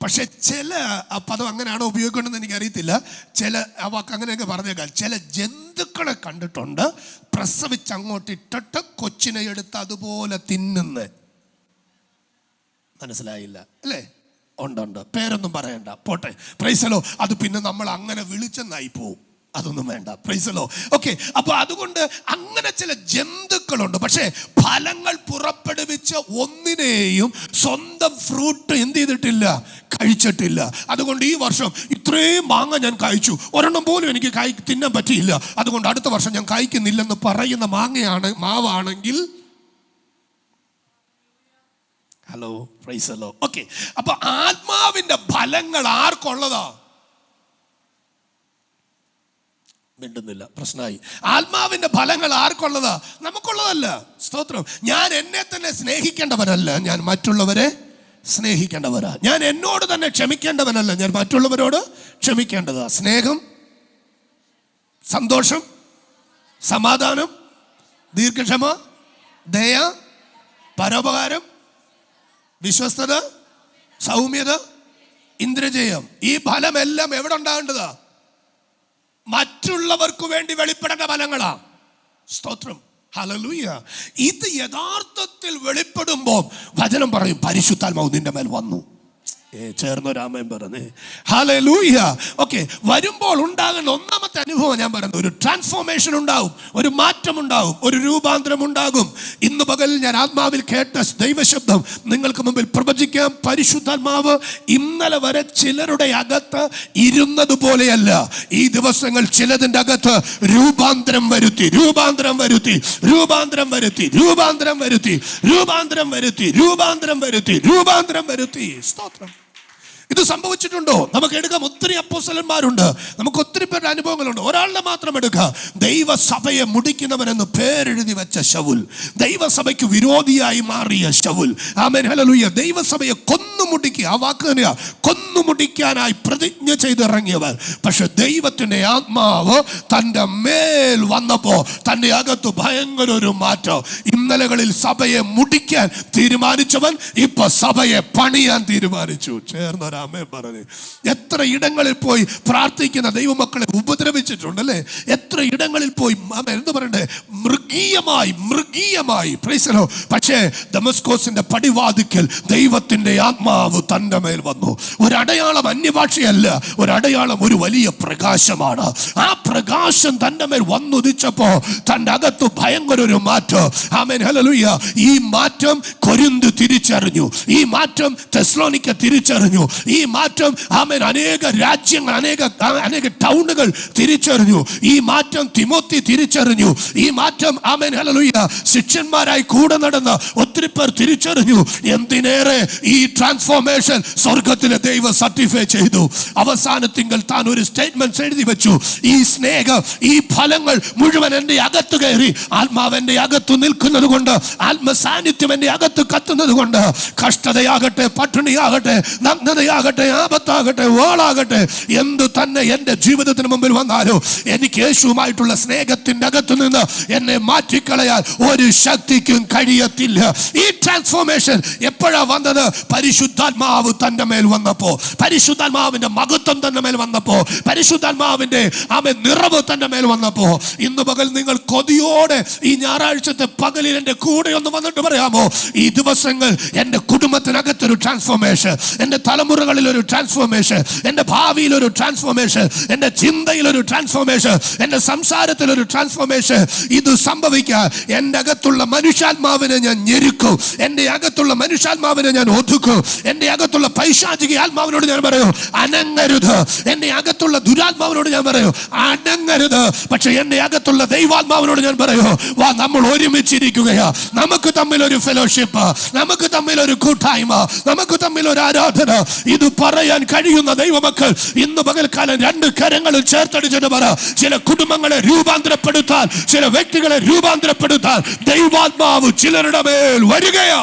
പക്ഷെ ചില ആ പദം അങ്ങനെയാണോ ഉപയോഗിക്കേണ്ടതെന്ന് എനിക്കറിയത്തില്ല. ചില ആ വാക്ക് അങ്ങനെയൊക്കെ പറഞ്ഞേക്കാം. ചില ജന്തുക്കളെ കണ്ടിട്ടുണ്ട്, പ്രസവിച്ച് അങ്ങോട്ട് ഇട്ടിട്ട് കൊച്ചിനെ എടുത്ത് അതുപോലെ തിന്നുന്ന. മനസ്സിലായില്ല അല്ലേ? ഉണ്ട്. പേരൊന്നും പറയണ്ട, പോട്ടെ. പ്രൈസലോ. അത് പിന്നെ നമ്മൾ അങ്ങനെ വിളിച്ചെന്നായി പോവും. അതൊന്നും വേണ്ട. പ്രൈസലോ. ഓക്കെ. അപ്പൊ അതുകൊണ്ട് അങ്ങനെ ചില ജന്തുക്കളുണ്ട്. പക്ഷേ ഫലങ്ങൾ പുറപ്പെടുവിച്ച് ഒന്നിനെയും സ്വന്തം ഫ്രൂട്ട് എന്ത് ചെയ്തിട്ടില്ല? കഴിച്ചിട്ടില്ല. അതുകൊണ്ട് ഈ വർഷം ഇത്രയും മാങ്ങ ഞാൻ കഴിച്ചു, ഒരെണ്ണം പോലും എനിക്ക് തിന്നാൻ പറ്റിയില്ല, അതുകൊണ്ട് അടുത്ത വർഷം ഞാൻ കഴിക്കുന്നില്ലെന്ന് പറയുന്ന മാവാണെങ്കിൽ, ഹലോ, പ്രൈസലോ. ഓക്കെ. അപ്പൊ ആത്മാവിന്റെ ഫലങ്ങൾ ആർക്കുള്ളതാ? മിണ്ടുന്നില്ല, പ്രശ്നമായി. ആത്മാവിന്റെ ഫലങ്ങൾ ആർക്കുള്ളതാ? നമുക്കുള്ളതല്ല. സ്തോത്രം. ഞാൻ എന്നെ തന്നെ സ്നേഹിക്കേണ്ടവനല്ല, ഞാൻ മറ്റുള്ളവരെ സ്നേഹിക്കേണ്ടവരാ. ഞാൻ എന്നോട് തന്നെ ക്ഷമിക്കേണ്ടവനല്ല, ഞാൻ മറ്റുള്ളവരോട് ക്ഷമിക്കേണ്ടതാ. സ്നേഹം, സന്തോഷം, സമാധാനം, ദീർഘക്ഷമ, ദയ, പരോപകാരം, വിശ്വസ്തത, സൗമ്യത, ഇന്ദ്രജയം. ഈ ഫലമെല്ലാം എവിടെ ഉണ്ടാകേണ്ടതാ? മറ്റുള്ളവർക്ക് വേണ്ടി വെളിപ്പെടേണ്ട ഫലങ്ങളാ. സ്തോത്രം, ഹല്ലേലൂയ. ഇത് യഥാർത്ഥത്തിൽ വെളിപ്പെടുമ്പോൾ വചനം പറയും, പരിശുദ്ധാത്മാവ് നിന്റെ മേൽ വന്നു. ചേർന്നൊരാമൻ പറഞ്ഞേ. ഹല്ലേലൂയ. ഓക്കെ. വരുമ്പോൾ ഉണ്ടാകുന്ന ഒന്നാമത്തെ അനുഭവം ഞാൻ പറയുന്നത്, ഒരു ട്രാൻസ്ഫോർമേഷൻ ഉണ്ടാവും, ഒരു മാറ്റം ഉണ്ടാവും, ഒരു രൂപാന്തരം ഉണ്ടാകും. ഇന്ന് പകൽ ഞാൻ ആത്മാവിൽ കേട്ട ദൈവശബ്ദം നിങ്ങൾക്ക് മുമ്പിൽ പ്രവചിക്കാം. പരിശുദ്ധാത്മാവ് ഇന്നലെ വരെ ചിലരുടെ അകത്ത് ഇരുന്നത് പോലെയല്ല, ഈ ദിവസങ്ങൾ ചിലതിൻ്റെ അകത്ത് രൂപാന്തരം വരുത്തി, രൂപാന്തരം വരുത്തി, രൂപാന്തരം വരുത്തി, രൂപാന്തരം വരുത്തി, രൂപാന്തരം വരുത്തി, രൂപാന്തരം വരുത്തി, രൂപാന്തരം വരുത്തി. സ്തോത്രം. ഇത് സംഭവിച്ചിട്ടുണ്ടോ? നമുക്ക് എടുക്കാം. ഒത്തിരി അപ്പോസ്തലന്മാരുണ്ട്, നമുക്ക് ഒത്തിരി പേരുടെ അനുഭവങ്ങളുണ്ട്. ഒരാളുടെ മാത്രം എടുക്കുക. ദൈവസഭയെ മുടിക്കുന്നവനെന്ന് പേരെഴുതി വെച്ച ശൗൽ, ദൈവസഭയ്ക്ക് വിരോധിയായി മാറിയ ശൗൽ. ആമേൻ, ഹല്ലേലൂയ. ദൈവസഭയെ കൊന്നുമുടിക്കുക, ആ വാക്ക് തന്നെയാ, കൊന്നുമുടിക്കാനായി പ്രതിജ്ഞ ചെയ്തിറങ്ങിയവർ. പക്ഷെ ദൈവത്തിന്റെ ആത്മാവ് തൻ്റെ മേൽ വന്നപ്പോ തൻ്റെ അകത്ത് ഭയങ്കര ഒരു മാറ്റം. ഇന്നലകളിൽ സഭയെ മുടിക്കാൻ തീരുമാനിച്ചവൻ ഇപ്പൊ സഭയെ പണിയാൻ തീരുമാനിച്ചു. ചേർന്നൊരാ ആമേൻ പറഞ്ഞു. എത്ര ഇടങ്ങളിൽ പോയി പ്രാർത്ഥിക്കുന്ന ദൈവമക്കളെ ഉപദ്രവിച്ചിട്ടുണ്ടല്ലേ? എത്ര ഇടങ്ങളിൽ പോയി എന്ത് പറയണ്ടേ, മൃഗീയമായി പ്രൈസലോ. പക്ഷേ ദമസ്കോസിന്റെ പടിവാതിക്കൽ ദൈവത്തിന്റെ ആത്മാവ് തന്റെ മേൽ വന്നു. ഒരടയാളം അന്യഭാഷയല്ല, ഒരടയാളം ഒരു വലിയ പ്രകാശമാണ്. ആ പ്രകാശം തന്റെ മേൽ വന്നുദിച്ചപ്പോ തന്റെ അകത്ത് ഭയങ്കര ഒരു മാറ്റം. ആമേൻ, ഹല്ലേലൂയ. ഈ മാറ്റം കൊരിന്ത് തിരിച്ചറിഞ്ഞു, ഈ മാറ്റം തെസ്സലോനിക്ക തിരിച്ചറിഞ്ഞു, ഈ മാറ്റം ആമേൻ അനേക രാജ്യങ്ങൾ, അനേക ടൗണുകൾ തിരിച്ചറിഞ്ഞു, ഈ മാറ്റം തിമോത്തി തിരിച്ചറിഞ്ഞു, ഈ മാറ്റം ആമേൻ ഹല്ലേലൂയ ശിഷ്യന്മാരായി കൂടെ നടന്ന ഒത്തിരി പേർ തിരിച്ചറിഞ്ഞു. എന്തിനേറെ ഈ ട്രാൻസ്ഫോർമേഷൻ സ്വർഗത്തിലെ ദൈവം സർട്ടിഫൈ ചെയ്തു. അവസാനത്തിങ്കൽ താൻ ഒരു സ്റ്റേറ്റ്മെന്റ് എഴുതി വെച്ചു. ഈ സ്നേഹം, ഈ ഫലങ്ങൾ മുഴുവൻ എൻ്റെ അകത്ത് കയറി, ആത്മാവ് എൻ്റെ അകത്ത് നിൽക്കുന്നത് കൊണ്ട്, ആത്മസാന്നിധ്യം എൻ്റെ അകത്ത് കത്തുന്നത് കൊണ്ട്, കഷ്ടതയാകട്ടെ, പട്ടിണിയാകട്ടെ, നഗ്നതയാകട്ടെ, ആപത്താകട്ടെ, വാളാകട്ടെ, എന്തു തന്നെ എൻ്റെ ജീവിതത്തിന് മുമ്പിൽ വന്നാലോ എനിക്ക് യേശുവുമായിട്ടുള്ള സ്നേഹത്തിന്റെ അകത്തു നിന്ന് എന്നെ മാറ്റിക്കളയാൻ ഒരു ശക്തിക്കും കഴിയത്തില്ല. ഈ ട്രാൻസ്ഫോർമേഷൻ എപ്പോഴാ വന്നത്? പരിശുദ്ധാത്മാവ് തന്റെ മേൽ വന്നപ്പോ, പരിശുദ്ധാത്മാവിന്റെ മഹത്വം തന്റെ മേൽ വന്നപ്പോ, പരിശുദ്ധാത്മാവിന്റെ നിറവ് തന്റെ മേൽ വന്നപ്പോ. ഇന്ന് പകൽ നിങ്ങൾ കൊതിയോടെ ഈ ഞായറാഴ്ചത്തെ പകലിൽ എൻ്റെ കൂടെ ഒന്ന് വന്നിട്ട് പറയാമോ, ഈ ദിവസങ്ങൾ എൻ്റെ കുടുംബത്തിനകത്തൊരു ട്രാൻസ്ഫോർമേഷൻ, എൻ്റെ തലമുറകളിൽ ഒരു ട്രാൻസ്ഫോർമേഷൻ, എൻ്റെ ഭാവിയിൽ ഒരു ട്രാൻസ്ഫോർമേഷൻ, എൻ്റെ ചിന്തയിൽ ഒരു ട്രാൻസ്ഫോർമേഷൻ, എൻ്റെ സംസാരത്തിൽ ഒരു ട്രാൻസ്ഫോർമേഷൻ. ഇത് സംഭവിക്കാൻ എൻ്റെ അകത്തുള്ള മനുഷ്യാത്മാവിനെ ഞാൻ ഞെരുക്കും, എൻ്റെ അകത്തുള്ള മനുഷ്യാത്മാവിനെ ഞാൻ ഒതുക്കും, എൻ്റെ അകത്തുള്ള പൈശാചിക ആത്മാവിനോട് ഞാൻ പറയൂ അനങ്ങരുത്, എൻ്റെ അകത്തുള്ള ദുരാത്മാവിനോട് ഞാൻ പറയൂ അനങ്ങരുത്. പക്ഷെ എൻ്റെ അകത്തുള്ള ദൈവാത്മാവിനോട് ഞാൻ പറയൂ വാ, നമ്മൾ ഒരുമിച്ചിരിക്കുകയാ, നമുക്ക് തമ്മിൽ ഒരു ഫെലോഷിപ്പ്, നമുക്ക് തമ്മിൽ ഒരു കൂട്ടായ്മ, നമുക്ക് തമ്മിൽ ഒരു ആരാധന. ഇത് പറയാൻ കഴിയുന്ന ദൈവമക്കൾ ഇന്ന് പകൽക്കാലം രണ്ട് കരങ്ങളിൽ ചേർത്തടിച്ചിട്ട് പറ, ചില കുടുംബങ്ങളെ രൂപാന്തരപ്പെടുത്താൻ, ചില വ്യക്തികളെ രൂപാന്തരപ്പെടുത്താൻ ദൈവാത്മാവ് ചിലരുടെ മേൽ വരികയാ.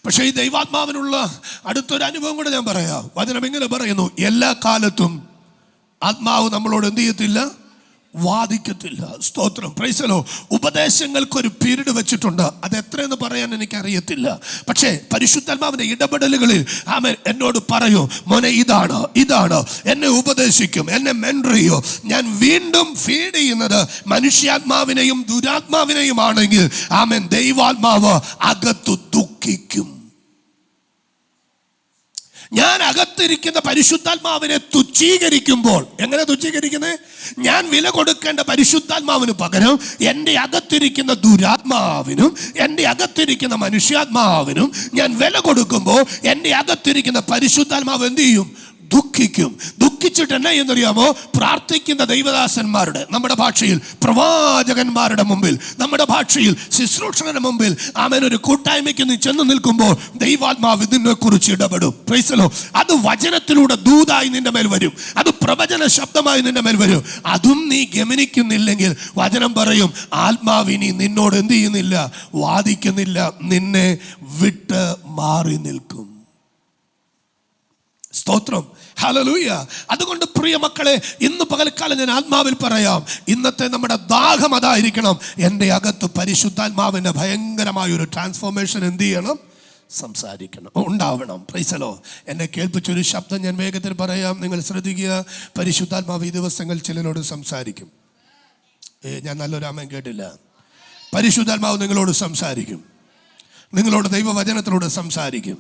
പക്ഷേ ഈ ദൈവാത്മാവിനുള്ള അടുത്തൊരു അനുഭവം കൂടെ ഞാൻ പറയാം. വചനം ഇങ്ങനെ പറയുന്നു, എല്ലാ കാലത്തും ആത്മാവ് നമ്മളോട് എന്ത് ചെയ്യത്തില്ല, വാദിക്കത്തില്ല. സ്തോത്രം, പ്രൈസലോ. ഉപദേശങ്ങൾക്കൊരു പീരീഡ് വെച്ചിട്ടുണ്ട്, അത് എത്രയെന്ന് പറയാൻ എനിക്കറിയത്തില്ല. പക്ഷേ പരിശുദ്ധാത്മാവിന്റെ ഇടപെടലുകളിൽ ആമേൻ എന്നോട് പറയൂ, മോനെ ഇതാണ്, എന്നെ ഉപദേശിക്കും, എന്നെ മെന്റർ ചെയ്യും. ഞാൻ വീണ്ടും ഫീഡ് ചെയ്യുന്നത് മനുഷ്യാത്മാവിനെയും ദുരാത്മാവിനെയും ആണെങ്കിൽ ആമേൻ ദൈവാത്മാവ് അകത്തു ദുഃഖിക്കും. ഞാൻ അകത്തിരിക്കുന്ന പരിശുദ്ധാത്മാവിനെ തുച്ഛീകരിക്കുമ്പോൾ, എങ്ങനെ തുച്ഛീകരിക്കുന്നത്? ഞാൻ വില കൊടുക്കേണ്ട പരിശുദ്ധാത്മാവിന് പകരം എൻ്റെ അകത്തിരിക്കുന്ന ദുരാത്മാവിനും എൻ്റെ അകത്തിരിക്കുന്ന മനുഷ്യാത്മാവിനും ഞാൻ വില കൊടുക്കുമ്പോൾ എൻ്റെ അകത്തിരിക്കുന്ന പരിശുദ്ധാത്മാവ് എന്ത് ചെയ്യും? ദുഃഖിക്കും. ദുഃഖിച്ചിട്ട് എന്നാ എന്നറിയാമോ? പ്രാർത്ഥിക്കുന്ന ദൈവദാസന്മാരുടെ, നമ്മുടെ ഭാഷയിൽ പ്രവാചകന്മാരുടെ മുമ്പിൽ, നമ്മുടെ ഭാഷയിൽ ശുശ്രൂഷകരുടെ മുമ്പിൽ ആമേൻ ഒരു കൂട്ടായ്മയ്ക്ക് നീ ചെന്ന് നിൽക്കുമ്പോൾ ദൈവാത്മാവ് ഇതിനെ കുറിച്ച് ഇടപെടും. പ്രൈസലോ. അത് വചനത്തിലൂടെ ദൂതായി നിന്റെ മേൽ വരും, അത് പ്രവചന ശബ്ദമായി നിന്റെ മേൽ വരും. അതും നീ ഗമനിക്കുന്നില്ലെങ്കിൽ വചനം പറയും ആത്മാവിനി നിന്നോട് എന്ത് ചെയ്യുന്നില്ല, വാദിക്കുന്നില്ല, നിന്നെ വിട്ട് മാറി നിൽക്കും. സ്തോത്രം, ഹല്ലേലൂയ. അതുകൊണ്ട് പ്രിയ മക്കളെ, ഇന്ന് പകൽക്കാലം ഞാൻ ആത്മാവിൽ പറയാം, ഇന്നത്തെ നമ്മുടെ ദാഹം അതായിരിക്കണം. എൻ്റെ അകത്ത് പരിശുദ്ധാത്മാവിൻ്റെ ഭയങ്കരമായ ഒരു ട്രാൻസ്ഫോർമേഷൻ എന്ത് ചെയ്യണം? സംസാരിക്കണം, ഉണ്ടാവണം. പ്രൈസലോ. എന്നെ കേൾപ്പിച്ചൊരു ശബ്ദം ഞാൻ വേഗത്തിൽ പറയാം, നിങ്ങൾ ശ്രദ്ധിക്കുക. പരിശുദ്ധാത്മാവ് ഈ ദിവസങ്ങൾ ചിലരോട് സംസാരിക്കും. ഞാൻ നല്ലൊരു ആമേൻ കേട്ടില്ല. പരിശുദ്ധാത്മാവ് നിങ്ങളോട് സംസാരിക്കും, നിങ്ങളോട് ദൈവവചനത്തിലൂടെ സംസാരിക്കും,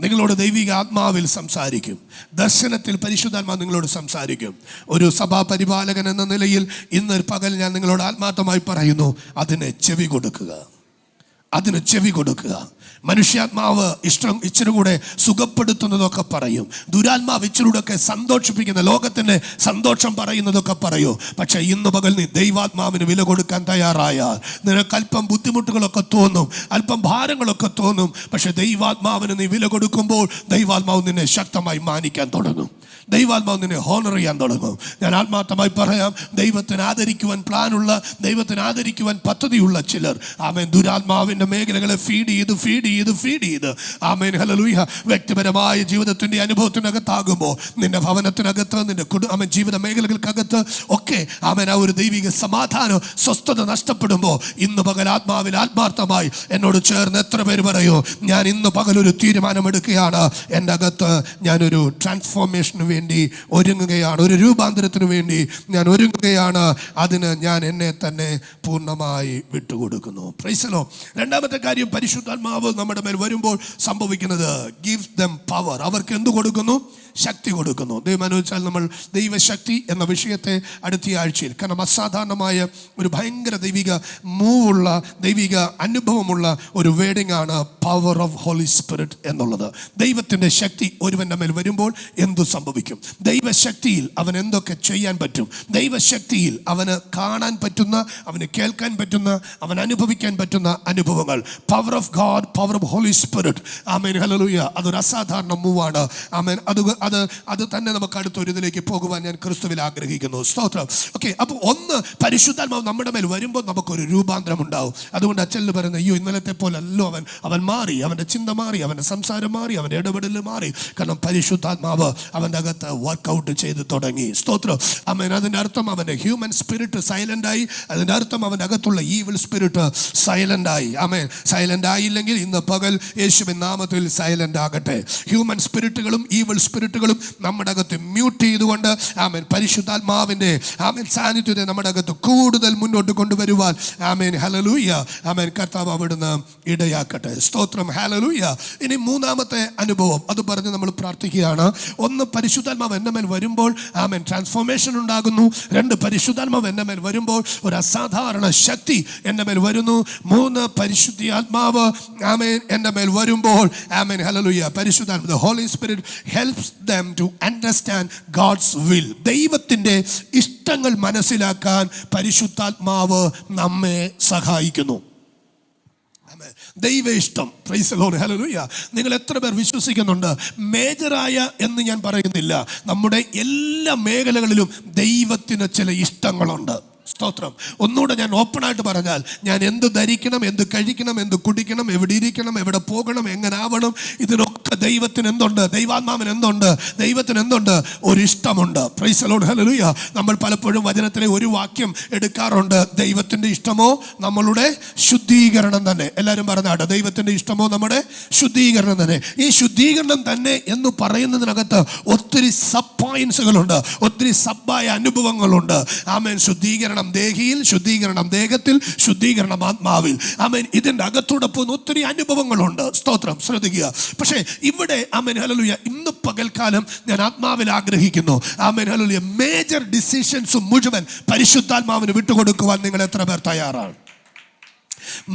നിങ്ങളോട് ദൈവിക ആത്മാവിൽ സംസാരിക്കും, ദർശനത്തിൽ പരിശുദ്ധാത്മാവ് നിങ്ങളോട് സംസാരിക്കും. ഒരു സഭാ പരിപാലകൻ എന്ന നിലയിൽ ഇന്ന് പകൽ ഞാൻ നിങ്ങളോട് ആത്മാർത്ഥമായി പറയുന്നു, അതിന് ചെവി കൊടുക്കുക, അതിന് ചെവി കൊടുക്കുക. മനുഷ്യാത്മാവ് ഇച്ചിരി കൂടെ സുഖപ്പെടുത്തുന്നതൊക്കെ പറയും, ദുരാത്മാവ് ഇച്ചിരൂടെയൊക്കെ സന്തോഷിപ്പിക്കുന്ന, ലോകത്തിൻ്റെ സന്തോഷം പറയുന്നതൊക്കെ പറയൂ. പക്ഷെ ഇന്ന് പകൽ നീ ദൈവാത്മാവിന് വില കൊടുക്കാൻ തയ്യാറായാൽ നിനക്ക് അല്പം ബുദ്ധിമുട്ടുകളൊക്കെ തോന്നും, അല്പം ഭാരങ്ങളൊക്കെ തോന്നും. പക്ഷെ ദൈവാത്മാവിന് നീ വില കൊടുക്കുമ്പോൾ ദൈവാത്മാവ് നിന്നെ ശക്തമായി മാനിക്കാൻ തുടങ്ങും, ദൈവാത്മാവ് നിന്നെ ഹോണർ ചെയ്യാൻ തുടങ്ങും. ഞാൻ ആത്മാർത്ഥമായി പറയാം, ദൈവത്തിന് ആദരിക്കുവാൻ പ്ലാനുള്ള, ദൈവത്തിന് ആദരിക്കുവാൻ പദ്ധതിയുള്ള ചിലർ ആമേൻ ദുരാത്മാവിൻ്റെ ആത്മാവിന്റെ മേഖലകളെ ഫീഡ് ചെയ്ത് ആമേൻ ഹല്ലേലൂയ വ്യക്തിപരമായ ജീവിതത്തിന്റെ അനുഭവത്തിനകത്താകുമ്പോൾ നിന്റെ ഭവനത്തിനകത്ത് നിന്റെ ആമേൻ ജീവിത മേഖലകൾക്കകത്ത് ഒക്കെ ആമേൻ ആ ഒരു ദൈവിക സമാധാനം സ്വസ്ഥത നഷ്ടപ്പെടുമ്പോൾ ഇന്ന് പകൽ ആത്മാവിൽ ആത്മാർത്ഥമായി എന്നോട് ചേർന്ന് എത്ര പേര് പറയോ, ഞാൻ ഇന്ന് പകൽ ഒരു തീരുമാനമെടുക്കുകയാണ്, എൻ്റെ അകത്ത് ഞാനൊരു ട്രാൻസ്ഫോർമേഷന് വേണ്ടി ഒരുങ്ങുകയാണ്, ഒരു രൂപാന്തരത്തിന് വേണ്ടി ഞാൻ ഒരുങ്ങുകയാണ്, അതിന് ഞാൻ എന്നെ തന്നെ പൂർണ്ണമായി വിട്ടുകൊടുക്കുന്നു. Price the Lord. രണ്ടാമത്തെ കാര്യം, പരിശുദ്ധാത്മാവ് നമ്മുടെ മേൽ വരുമ്പോൾ സംഭവിക്കുന്നത് gives them power. അവർക്ക് എന്ത് കൊടുക്കുന്നു? ശക്തി കൊടുക്കുന്നു. ദൈവം അനുവദിച്ചാൽ നമ്മൾ ദൈവശക്തി എന്ന വിഷയത്തെ അടുത്ത ആഴ്ചയിൽ, കാരണം അസാധാരണമായ ഒരു ഭയങ്കര ദൈവിക മൂവുള്ള ദൈവിക അനുഭവമുള്ള ഒരു വേർഡിംഗ് ആണ് പവർ ഓഫ് ഹോളി സ്പിരിറ്റ് എന്നുള്ളത്. ദൈവത്തിൻ്റെ ശക്തി ഒരുവൻ്റെ മേൽ വരുമ്പോൾ എന്തു സംഭവിക്കും? ദൈവശക്തിയിൽ അവൻ എന്തൊക്കെ ചെയ്യാൻ പറ്റും? ദൈവശക്തിയിൽ അവന് കാണാൻ പറ്റുന്ന, അവന് കേൾക്കാൻ പറ്റുന്ന, അവൻ അനുഭവിക്കാൻ പറ്റുന്ന അനുഭവങ്ങൾ. Power of God, power of Holy Spirit. Amen hallelujah. അതൊരു അസാധാരണ മൂവാണ്. ആമേൻ. അത് തന്നെ നമുക്ക് അടുത്തൊരു ഇതിലേക്ക് പോകുവാൻ ഞാൻ ക്രിസ്തുവിൽ ആഗ്രഹിക്കുന്നു. സ്തോത്രം. ഓക്കെ, അപ്പോൾ ഒന്ന്, പരിശുദ്ധാത്മാവ് നമ്മുടെ മേൽ വരുമ്പോൾ നമുക്കൊരു രൂപാന്തരം ഉണ്ടാവും. അതുകൊണ്ട് അച്ഛൻ പറയുന്നത്, അയ്യോ ഇന്നലത്തെ പോലെ അല്ലോ അവൻ മാറി, അവൻ്റെ ചിന്ത മാറി, അവൻ്റെ സംസാരം മാറി, അവൻ്റെ ഇടപെടൽ മാറി. കാരണം പരിശുദ്ധാത്മാവ് അവൻ്റെ അകത്ത് വർക്കൗട്ട് ചെയ്ത് തുടങ്ങി. സ്തോത്രം. ആമേൻ. അതിൻ്റെ അർത്ഥം അവൻ്റെ ഹ്യൂമൻ സ്പിരിറ്റ് സൈലൻ്റായി. അതിൻ്റെ അർത്ഥം അവൻ്റെ അകത്തുള്ള ഈവിൾ സ്പിരിറ്റ് സൈലൻ്റായി. ആമേൻ. സൈലൻ്റ് ആയില്ലെങ്കിൽ ഇന്ന് പകൽ യേശുവിൻ നാമത്തിൽ സൈലൻ്റ് ആകട്ടെ. ഹ്യൂമൻ സ്പിരിറ്റുകളും ഈവിൾ സ്പിരിറ്റുകളും നമ്മുടെ അകത്ത് മ്യൂട്ട് ചെയ്തുകൊണ്ട് ആമേൻ പരിശുദ്ധാത്മാവിൻ്റെ ആമേൻ സാന്നിധ്യത്തെ നമ്മുടെ അകത്ത് കൂടുതൽ മുന്നോട്ട് കൊണ്ടുവരുവാൻ ആമേൻ ഹല്ലേലൂയ ആമേൻ കർത്താവ് അവിടുന്ന് ഇടയാക്കട്ടെ. സ്തോത്രം. ഹല്ലേലൂയ. ഇനി മൂന്നാമത്തെ അനുഭവം അത് പറഞ്ഞ് നമ്മൾ പ്രാർത്ഥിക്കുകയാണ്. ഒന്ന്, പരിശുദ്ധാത്മാവ് എൻ്റെ മേൽ വരുമ്പോൾ ആമേൻ ട്രാൻസ്ഫോർമേഷൻ ഉണ്ടാകുന്നു. രണ്ട്, പരിശുദ്ധാത്മാവ് എൻ്റെ മേൽ വരുമ്പോൾ ഒരു അസാധാരണ ശക്തി എൻ്റെ മേൽ വരുന്നു. മൂന്ന്, പരിശുദ്ധാത്മാവ് ആമേൻ എൻ്റെ മേൽ വരുമ്പോൾ ആമേൻ ഹല്ലേലൂയ പരിശുദ്ധാത്മാവ് the Holy Spirit helps them to understand God's will. ദൈവത്തിൻ്റെ ഇഷ്ടങ്ങൾ മനസ്സിലാക്കാൻ പരിശുദ്ധാത്മാവ് നമ്മെ സഹായിക്കുന്നു. ദൈവ ഇഷ്ടം. Price the lord. ഹല്ലേലൂയ. നിങ്ങൾ എത്ര പേർ വിശ്വസിക്കുന്നുണ്ട്? മേജറായ എന്ന് ഞാൻ പറയുന്നില്ല, നമ്മുടെ എല്ലാ മേഖലകളിലും ദൈവത്തിന് ചില ഇഷ്ടങ്ങളുണ്ട്. സ്തോത്രം. ഒന്നുകൂടെ ഞാൻ ഓപ്പണായിട്ട് പറഞ്ഞാൽ, ഞാൻ എന്ത് ധരിക്കണം, എന്ത് കഴിക്കണം, എന്ത് കുടിക്കണം, എവിടെ ഇരിക്കണം, എവിടെ പോകണം, എങ്ങനെ ആവണം, ഇതിനൊക്കെ ദൈവത്തിന് എന്തുണ്ട്? ദൈവാത്മാവിന് എന്തുണ്ട്? ദൈവത്തിന് എന്തുണ്ട്? ഒരു ഇഷ്ടമുണ്ട്. Price the lord. ഹല്ലേലൂയ. നമ്മൾ പലപ്പോഴും വചനത്തിലെ ഒരു വാക്യം എടുക്കാറുണ്ട്, ദൈവത്തിൻ്റെ ഇഷ്ടമോ നമ്മളുടെ ശുദ്ധീകരണം തന്നെ. എല്ലാവരും പറഞ്ഞാട്ടെ, ദൈവത്തിൻ്റെ ഇഷ്ടമോ നമ്മുടെ ശുദ്ധീകരണം തന്നെ. ഈ ശുദ്ധീകരണം തന്നെ എന്ന് പറയുന്നതിനകത്ത് ഒത്തിരി സബ് പോയിന്റ്സുകളുണ്ട്, ഒത്തിരി സബ്ബായ അനുഭവങ്ങളുണ്ട്. ആമേൻ. ശുദ്ധീകരണം ദേഹിയിൽ, ശുദ്ധീകരണം ദേഹത്തിൽ, ശുദ്ധീകരണം ആത്മാവിൽ. ആമേൻ. ഇതിൻ്റെ അകത്തൂടെ പോകുന്ന ഒത്തിരി അനുഭവങ്ങളുണ്ട്. സ്തോത്രം. ശ്രദ്ധിക്കുക. പക്ഷേ ഇവിടെ ആമേൻ ഹല്ലേലൂയ ഇന്ന് പകൽക്കാലം ഞാൻ ആത്മാവിൽ ആഗ്രഹിക്കുന്നു. ആമേൻ ഹല്ലേലൂയ മേജർ ഡിസിഷൻസ് മുഴുവൻ പരിശുദ്ധാത്മാവിന് വിട്ടുകൊടുക്കുവാൻ നിങ്ങൾ എത്ര പേർ തയ്യാറാണ്?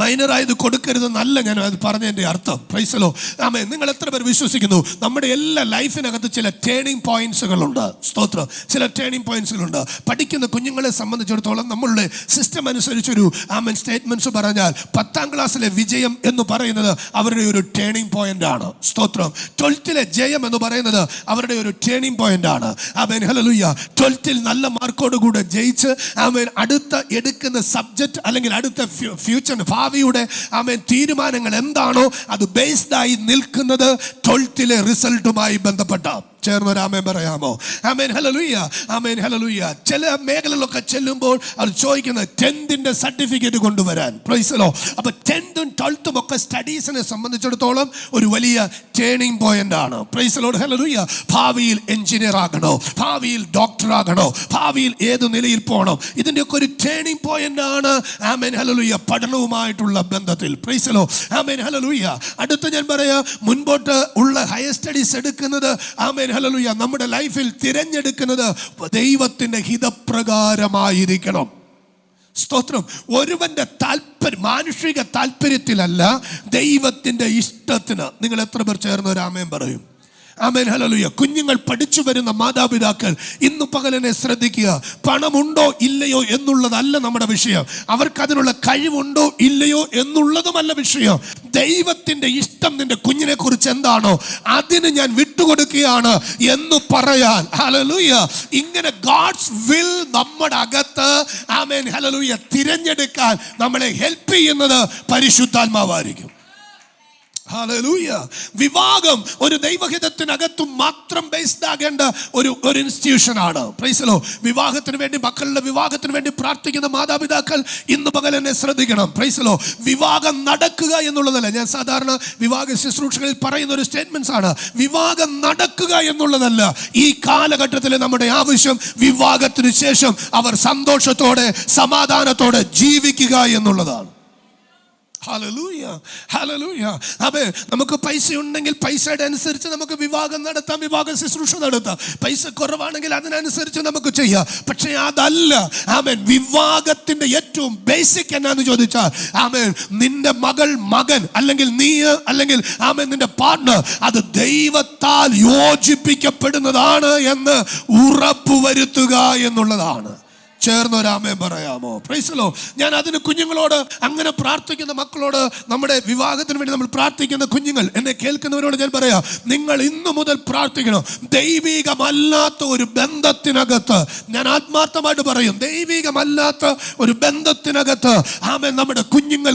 മൈനറായത് കൊടുക്കരുതെന്നല്ല ഞാൻ അത് പറഞ്ഞതിൻ്റെ അർത്ഥം. Praise the lord. ആമേൻ. നിങ്ങൾ എത്ര പേർ വിശ്വസിക്കുന്നു നമ്മുടെ എല്ലാ ലൈഫിനകത്ത് ചില ടേണിംഗ് പോയിന്റ്സുകളുണ്ട്? സ്തോത്രം. ചില ടേണിംഗ് പോയിന്റ്സുകളുണ്ട്. പഠിക്കുന്ന കുഞ്ഞുങ്ങളെ സംബന്ധിച്ചിടത്തോളം നമ്മളുടെ സിസ്റ്റം അനുസരിച്ചൊരു ആമേൻ സ്റ്റേറ്റ്മെന്റ്സ് പറഞ്ഞാൽ 10ാം ക്ലാസ്സിലെ വിജയം എന്ന് പറയുന്നത് അവരുടെ ഒരു ടേണിംഗ് പോയിന്റ് ആണ്. സ്തോത്രം. 12ലെ ജയം എന്ന് പറയുന്നത് അവരുടെ ഒരു ടേണിംഗ് പോയിന്റ് ആണ്. Amen hallelujah. 12ൽ നല്ല മാർക്കോടുകൂടെ ജയിച്ച് ആമേൻ അടുത്ത എടുക്കുന്ന സബ്ജക്റ്റ് അല്ലെങ്കിൽ അടുത്ത ഫ്യൂച്ചർ ഭാവിയുടെ ആമേൻ തീരുമാനങ്ങൾ എന്താണോ അത് ബേസ്ഡ് ആയി നിൽക്കുന്നത് 12ലെ റിസൾട്ടുമായി ബന്ധപ്പെട്ട. ചേർന്നൊരാമേൻ പറയാമോ? Amen hallelujah. Amen hallelujah. ചില മേഖലകളിലൊക്കെ ചെല്ലുമ്പോൾ അത് ചോദിക്കുന്നത് 10ന്റെ സർട്ടിഫിക്കറ്റ് കൊണ്ടുവരാൻ. Price the Lord. അപ്പോൾ 10ും 12ും ഒക്കെ സ്റ്റഡീസിനെ സംബന്ധിച്ചിടത്തോളം ഒരു വലിയ ടേണിംഗ് പോയിന്റ് ആണ്. Price the lord. ഹല്ലേലൂയ. ഭാവിയിൽ എഞ്ചിനീയർ ആകണോ, ഭാവിയിൽ ഡോക്ടർ ആകണോ, ഭാവിയിൽ ഏത് നിലയിൽ പോകണം, ഇതിൻ്റെയൊക്കെ ഒരു ടേണിംഗ് പോയിന്റ് ആണ് ആമേൻ ഹല്ലേലൂയ പഠനവുമായിട്ടുള്ള ബന്ധത്തിൽ. Price the lord. Amen hallelujah. അടുത്ത ഞാൻ പറയാം, മുൻപോട്ട് ഉള്ള ഹയർ സ്റ്റഡീസ് എടുക്കുന്നത് ആമേൻ ഹല്ലേലൂയ നമ്മുടെ ലൈഫിൽ തിരഞ്ഞെടുക്കുന്നത് ദൈവത്തിൻ്റെ ഹിതപ്രകാരമായിരിക്കണം. സ്തോത്രം. ഒരുവന്റെ മാനുഷിക താല്പര്യത്തിലല്ല, ദൈവത്തിൻ്റെ ഇഷ്ടത്തിന്. നിങ്ങൾ എത്ര പേർ ചേർന്ന് ഒരു ആമേൻ പറയും? Amen hallelujah. കുഞ്ഞുങ്ങൾ പഠിച്ചു വരുന്ന മാതാപിതാക്കൾ ഇന്ന് പകലിനെ ശ്രദ്ധിക്കുക. പണമുണ്ടോ ഇല്ലയോ എന്നുള്ളതല്ല നമ്മുടെ വിഷയം, അവർക്കതിനുള്ള കഴിവുണ്ടോ ഇല്ലയോ എന്നുള്ളതുമല്ല വിഷയം. ദൈവത്തിന്റെ ഇഷ്ടം നിന്റെ കുഞ്ഞിനെ കുറിച്ച് എന്താണോ അതിന് ഞാൻ വിട്ടുകൊടുക്കുകയാണ് എന്ന് പറയാൻ, ഹല്ലേലൂയ, ഇങ്ങനെ ഗോഡ്സ് വിൽ നമ്മുടെ അകത്ത്, ആമേൻ, ഹല്ലേലൂയ, തിരഞ്ഞെടുക്കാൻ നമ്മളെ ഹെൽപ്പ് ചെയ്യുന്നത് പരിശുദ്ധാത്മാവായിരിക്കും. ഹല്ലേലൂയ. വിവാഹം ഒരു ദൈവഹിതത്തിനകത്ത് മാത്രം ബേസ്ഡ് ആകേണ്ട ഒരു ഇൻസ്റ്റിറ്റ്യൂഷനാണ്. Price the Lord. വിവാഹത്തിന് വേണ്ടി, മക്കളുടെ വിവാഹത്തിന് വേണ്ടി പ്രാർത്ഥിക്കുന്ന മാതാപിതാക്കൾ ഇന്ന് പകൽ എന്നെ ശ്രദ്ധിക്കണം. Price the Lord. വിവാഹം നടക്കുക എന്നുള്ളതല്ല, ഞാൻ സാധാരണ വിവാഹ ശുശ്രൂഷകളിൽ പറയുന്ന ഒരു സ്റ്റേറ്റ്മെന്റ്സ് ആണ്. വിവാഹം നടക്കുക എന്നുള്ളതല്ല ഈ കാലഘട്ടത്തിൽ നമ്മുടെ ആവശ്യം. വിവാഹത്തിന് ശേഷം അവർ സന്തോഷത്തോടെ സമാധാനത്തോടെ ജീവിക്കുക എന്നുള്ളതാണ്. Hallelujah, hallelujah. അതെ, നമുക്ക് പൈസ ഉണ്ടെങ്കിൽ പൈസയുടെ അനുസരിച്ച് നമുക്ക് വിവാഹം നടത്താം, വിവാഹ ശുശ്രൂഷ നടത്താം. പൈസ കുറവാണെങ്കിൽ അതിനനുസരിച്ച് നമുക്ക് ചെയ്യാം. പക്ഷേ അതല്ല, ആമേൻ, വിവാഹത്തിന്റെ ഏറ്റവും ബേസിക് എന്നാന്ന് ചോദിച്ചാൽ, ആമേൻ, നിന്റെ മകൻ അല്ലെങ്കിൽ നീ അല്ലെങ്കിൽ ആമേൻ നിന്റെ പാർട്ട്ണർ അത് ദൈവത്താൽ യോജിപ്പിക്കപ്പെടുന്നതാണ് എന്ന് ഉറപ്പുവരുത്തുക എന്നുള്ളതാണ്. ചേർന്നൊരാമേൻ പറയാമോ? Price the Lord. ഞാൻ അതിന് കുഞ്ഞുങ്ങളോട്, അങ്ങനെ പ്രാർത്ഥിക്കുന്ന മക്കളോട്, നമ്മുടെ വിവാഹത്തിന് വേണ്ടി നമ്മൾ പ്രാർത്ഥിക്കുന്ന കുഞ്ഞുങ്ങൾ, എന്നെ കേൾക്കുന്നവരോട് ഞാൻ പറയാം, നിങ്ങൾ ഇന്നു മുതൽ പ്രാർത്ഥിക്കണം. ദൈവികമല്ലാത്ത ഒരു ബന്ധത്തിനകത്ത്, ഞാൻ ആത്മാർത്ഥമായിട്ട് പറയും, ദൈവികമല്ലാത്ത ഒരു ബന്ധത്തിനകത്ത് ആമേൻ നമ്മുടെ കുഞ്ഞുങ്ങൾ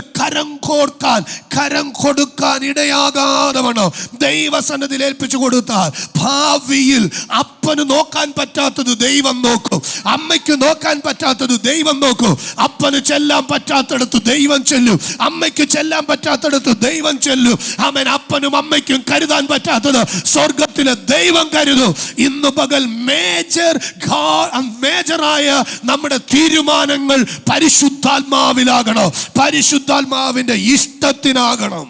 കരം കൊടുക്കാൻ ഇടയാകാതെ വേണം ദൈവസന്നിധിയിൽ ഏൽപ്പിച്ചു കൊടുത്താൽ, ഭാവിയിൽ അപ്പന് നോക്കാൻ പറ്റാത്തത് ദൈവം നോക്കും, അമ്മയ്ക്ക് നോക്കാൻ പറ്റാത്തത് ദൈവം നോക്കും. അപ്പന് ചെല്ലാൻ പറ്റാത്തടത്ത് ദൈവം ചെല്ലും, അമ്മയ്ക്ക് ചെല്ലാൻ പറ്റാത്തടത്ത് ദൈവം ചെല്ലും. ആമേൻ. അപ്പനും അമ്മയ്ക്കും കരുതാൻ പറ്റാത്തത് സ്വർഗത്തിലെ ദൈവം കരുതും. ഇന്ന് പകൽ മേജറായ നമ്മുടെ തീരുമാനങ്ങൾ പരിശുദ്ധാത്മാവിലാകണം, പരിശുദ്ധാത്മാവിന്റെ ഇഷ്ടത്തിനാകണം.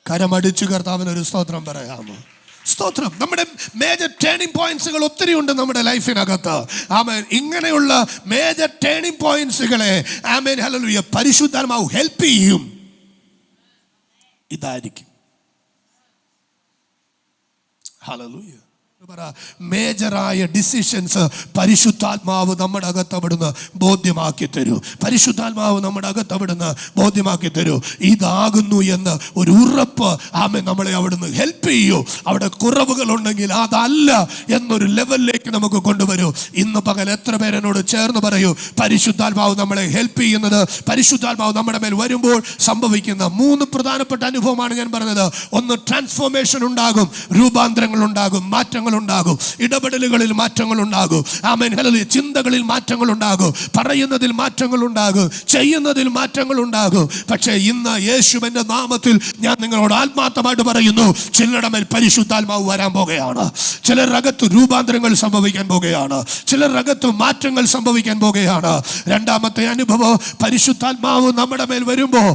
കരമടിച്ചു കർത്താവിനൊരു സ്തോത്രം പറയാമോ? സ്തോത്രം. നമ്മുടെ മേജർ ടേണിംഗ് പോയിന്റ്സുകൾ ഒത്തിരി ഉണ്ട് നമ്മുടെ ലൈഫിനകത്ത്. ആമേൻ. ഇങ്ങനെയുള്ള മേജർ ടേണിംഗ് പോയിന്റ്സുകളെ, ആമേൻ, ഹല്ലേലൂയ, പരിശുദ്ധാത്മാവ് ഹെൽപ്പ് ചെയ്യും. ഇതായിരിക്കും, ഹല്ലേലൂയ, മേജറായ ഡിസിഷൻസ് പരിശുദ്ധാത്മാവ് നമ്മുടെ അകത്തവിടുന്ന് ബോധ്യമാക്കി തരൂ. പരിശുദ്ധാത്മാവ് നമ്മുടെ അകത്തവിടുന്ന് ബോധ്യമാക്കി തരൂ. ഇതാകുന്നു എന്ന് ഒരു ഉറപ്പ്, ആമേൻ, നമ്മളെ അവിടുന്ന് ഹെൽപ്പ് ചെയ്യൂ. അവിടെ കുറവുകളുണ്ടെങ്കിൽ അതല്ല എന്നൊരു ലെവലിലേക്ക് നമുക്ക് കൊണ്ടുവരൂ. ഇന്ന് പകൽ എത്ര പേരെന്നോട് ചേർന്ന് പറയൂ, പരിശുദ്ധാത്മാവ് നമ്മളെ ഹെൽപ്പ് ചെയ്യുന്നത്, പരിശുദ്ധാത്മാവ് നമ്മുടെ മേൽ വരുമ്പോൾ സംഭവിക്കുന്ന 3 പ്രധാനപ്പെട്ട അനുഭവമാണ് ഞാൻ പറഞ്ഞത്. ഒന്ന്, ട്രാൻസ്ഫോർമേഷൻ ഉണ്ടാകും, രൂപാന്തരങ്ങൾ ഉണ്ടാകും, മാറ്റങ്ങൾ ഉണ്ടാകും, ഇടപെടലുകളിൽ മാറ്റങ്ങൾ ഉണ്ടാകും. ആമേൻ, ഹല്ലേലൂയ. ചിന്തകളിൽ മാറ്റങ്ങൾ ഉണ്ടാകും, പറയുന്നതിൽ മാറ്റങ്ങൾ ഉണ്ടാകും, ചെയ്യുന്നതിൽ മാറ്റങ്ങൾ ഉണ്ടാകും. പക്ഷേ ഇന്ന് യേശുവിന്റെ നാമത്തിൽ ഞാൻ നിങ്ങളോട് ആത്മാർത്ഥമായിട്ട് പറയുന്നു, ചിലരുടെ മേൽ പരിശുദ്ധാത്മാവ് വരാൻ പോകുകയാണ്. ചിലരകത്ത് രൂപാന്തരങ്ങൾ സംഭവിക്കാൻ പോകുകയാണ്, ചിലരകത്ത് മാറ്റങ്ങൾ സംഭവിക്കാൻ പോകുകയാണ്. രണ്ടാമത്തെ അനുഭവം, പരിശുദ്ധാത്മാവ് നമ്മുടെ മേൽ വരുമ്പോൾ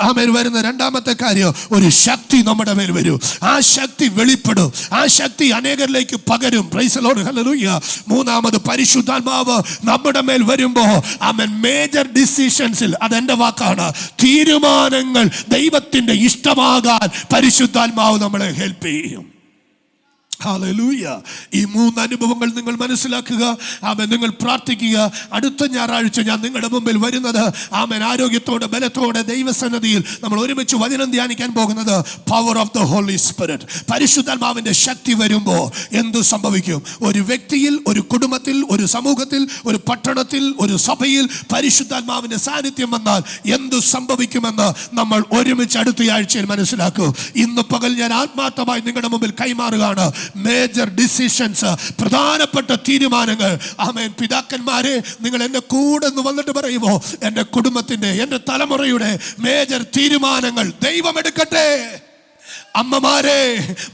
ആമേൻ വരുന്ന രണ്ടാമത്തെ കാര്യം, ഒരു ശക്തി നമ്മുടെ മേൽ വരും. ആ ശക്തി വെളിപ്പെടും, ആ ശക്തി അനേകരിലേക്ക് പകരും. Price the lord, hallelujah. മൂന്നാമത്, പരിശുദ്ധാത്മാവ് നമ്മുടെ മേൽ വരുമ്പോൾ ആമേൻ മേജർ ഡിസിഷൻസിൽ, അതെന്റെ വാക്കാണ്, തീരുമാനങ്ങൾ ദൈവത്തിന്റെ ഇഷ്ടമാകാൻ പരിശുദ്ധാത്മാവ് നമ്മളെ ഹെൽപ്പ് ചെയ്യും. ഹല്ലേലൂയ. ഈ 3 അനുഭവങ്ങൾ നിങ്ങൾ മനസ്സിലാക്കുക. ആമേൻ. നിങ്ങൾ പ്രാർത്ഥിക്കുക. അടുത്ത ഞായറാഴ്ച ഞാൻ നിങ്ങളുടെ മുമ്പിൽ വരുന്നത്, ആമേൻ, ആരോഗ്യത്തോടെ ബലത്തോടെ ദൈവസന്നിധിയിൽ നമ്മൾ ഒരുമിച്ച് വചനം ധ്യാനിക്കാൻ പോകുന്നത് power of the Holy Spirit. പരിശുദ്ധാത്മാവിന്റെ ശക്തി വരുമ്പോൾ എന്തു സംഭവിക്കും? ഒരു വ്യക്തിയിൽ, ഒരു കുടുംബത്തിൽ, ഒരു സമൂഹത്തിൽ, ഒരു പട്ടണത്തിൽ, ഒരു സഭയിൽ പരിശുദ്ധാത്മാവിന്റെ സാന്നിധ്യം വന്നാൽ എന്തു സംഭവിക്കുമെന്ന് നമ്മൾ ഒരുമിച്ച് അടുത്ത ആഴ്ചയിൽ മനസ്സിലാക്കും. ഇന്ന് പകൽ ഞാൻ ആത്മാർത്ഥമായി നിങ്ങളുടെ മുമ്പിൽ കൈമാറുകയാണ്. മേജർ ഡിസിഷൻസ്, പ്രധാനപ്പെട്ട തീരുമാനങ്ങൾ. ആമേൻ. പിതാക്കന്മാരെ, നിങ്ങൾ എന്റെ കൂടെ ഒന്ന് വന്നിട്ട് പറയുമോ, എന്റെ കുടുംബത്തിന്റെ, എന്റെ തലമുറയുടെ മേജർ തീരുമാനങ്ങൾ ദൈവം എടുക്കട്ടെ. അമ്മമാരെ,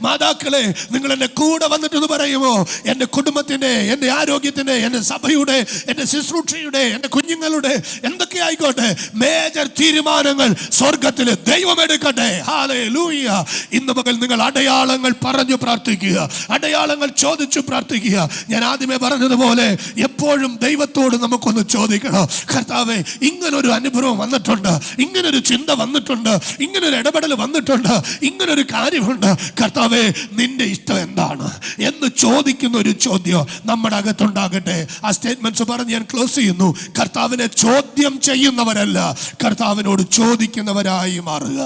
മാതാക്കളെ, നിങ്ങൾ എന്റെ കൂടെ വന്നിട്ടെന്ന് പറയുമോ, എന്റെ കുടുംബത്തിന്റെ, എന്റെ ആരോഗ്യത്തിന്റെ, എന്റെ സഭയുടെ, എന്റെ ശുശ്രൂഷയുടെ, എന്റെ കുഞ്ഞുങ്ങളുടെ, എന്തൊക്കെ ആയിക്കോട്ടെ, മേജർ തീരുമാനങ്ങൾ സ്വർഗത്തിലെ ദൈവം എടുക്കട്ടെ. ഹല്ലേലൂയ. ഇന്ന് പകൽ നിങ്ങൾ അടയാളങ്ങൾ പറഞ്ഞു പ്രാർത്ഥിക്കുക, അടയാളങ്ങൾ ചോദിച്ചു പ്രാർത്ഥിക്കുക. ഞാൻ ആദ്യമേ പറഞ്ഞതുപോലെ എപ്പോഴും ദൈവത്തോട് നമുക്കൊന്ന് ചോദിക്കണം, കർത്താവേ, ഇങ്ങനൊരു അനുഭവം വന്നിട്ടുണ്ട്, ഇങ്ങനൊരു ചിന്ത വന്നിട്ടുണ്ട്, ഇങ്ങനൊരു ഇടപെടൽ വന്നിട്ടുണ്ട്, ഇങ്ങനൊരു കാര്യമുണ്ട്, കർത്താവേ, നിന്റെ ഇഷ്ടം എന്താണ് എന്ന് ചോദിക്കുന്ന ഒരു ചോദ്യം നമ്മുടെ അകത്തുണ്ടാകട്ടെ. ആ സ്റ്റേറ്റ്മെന്റ്സ് പറഞ്ഞ് ഞാൻ ക്ലോസ് ചെയ്യുന്നു. കർത്താവിനെ ചോദ്യം ചെയ്യുന്നവരല്ല, കർത്താവിനോട് ചോദിക്കുന്നവരായി മാറുക.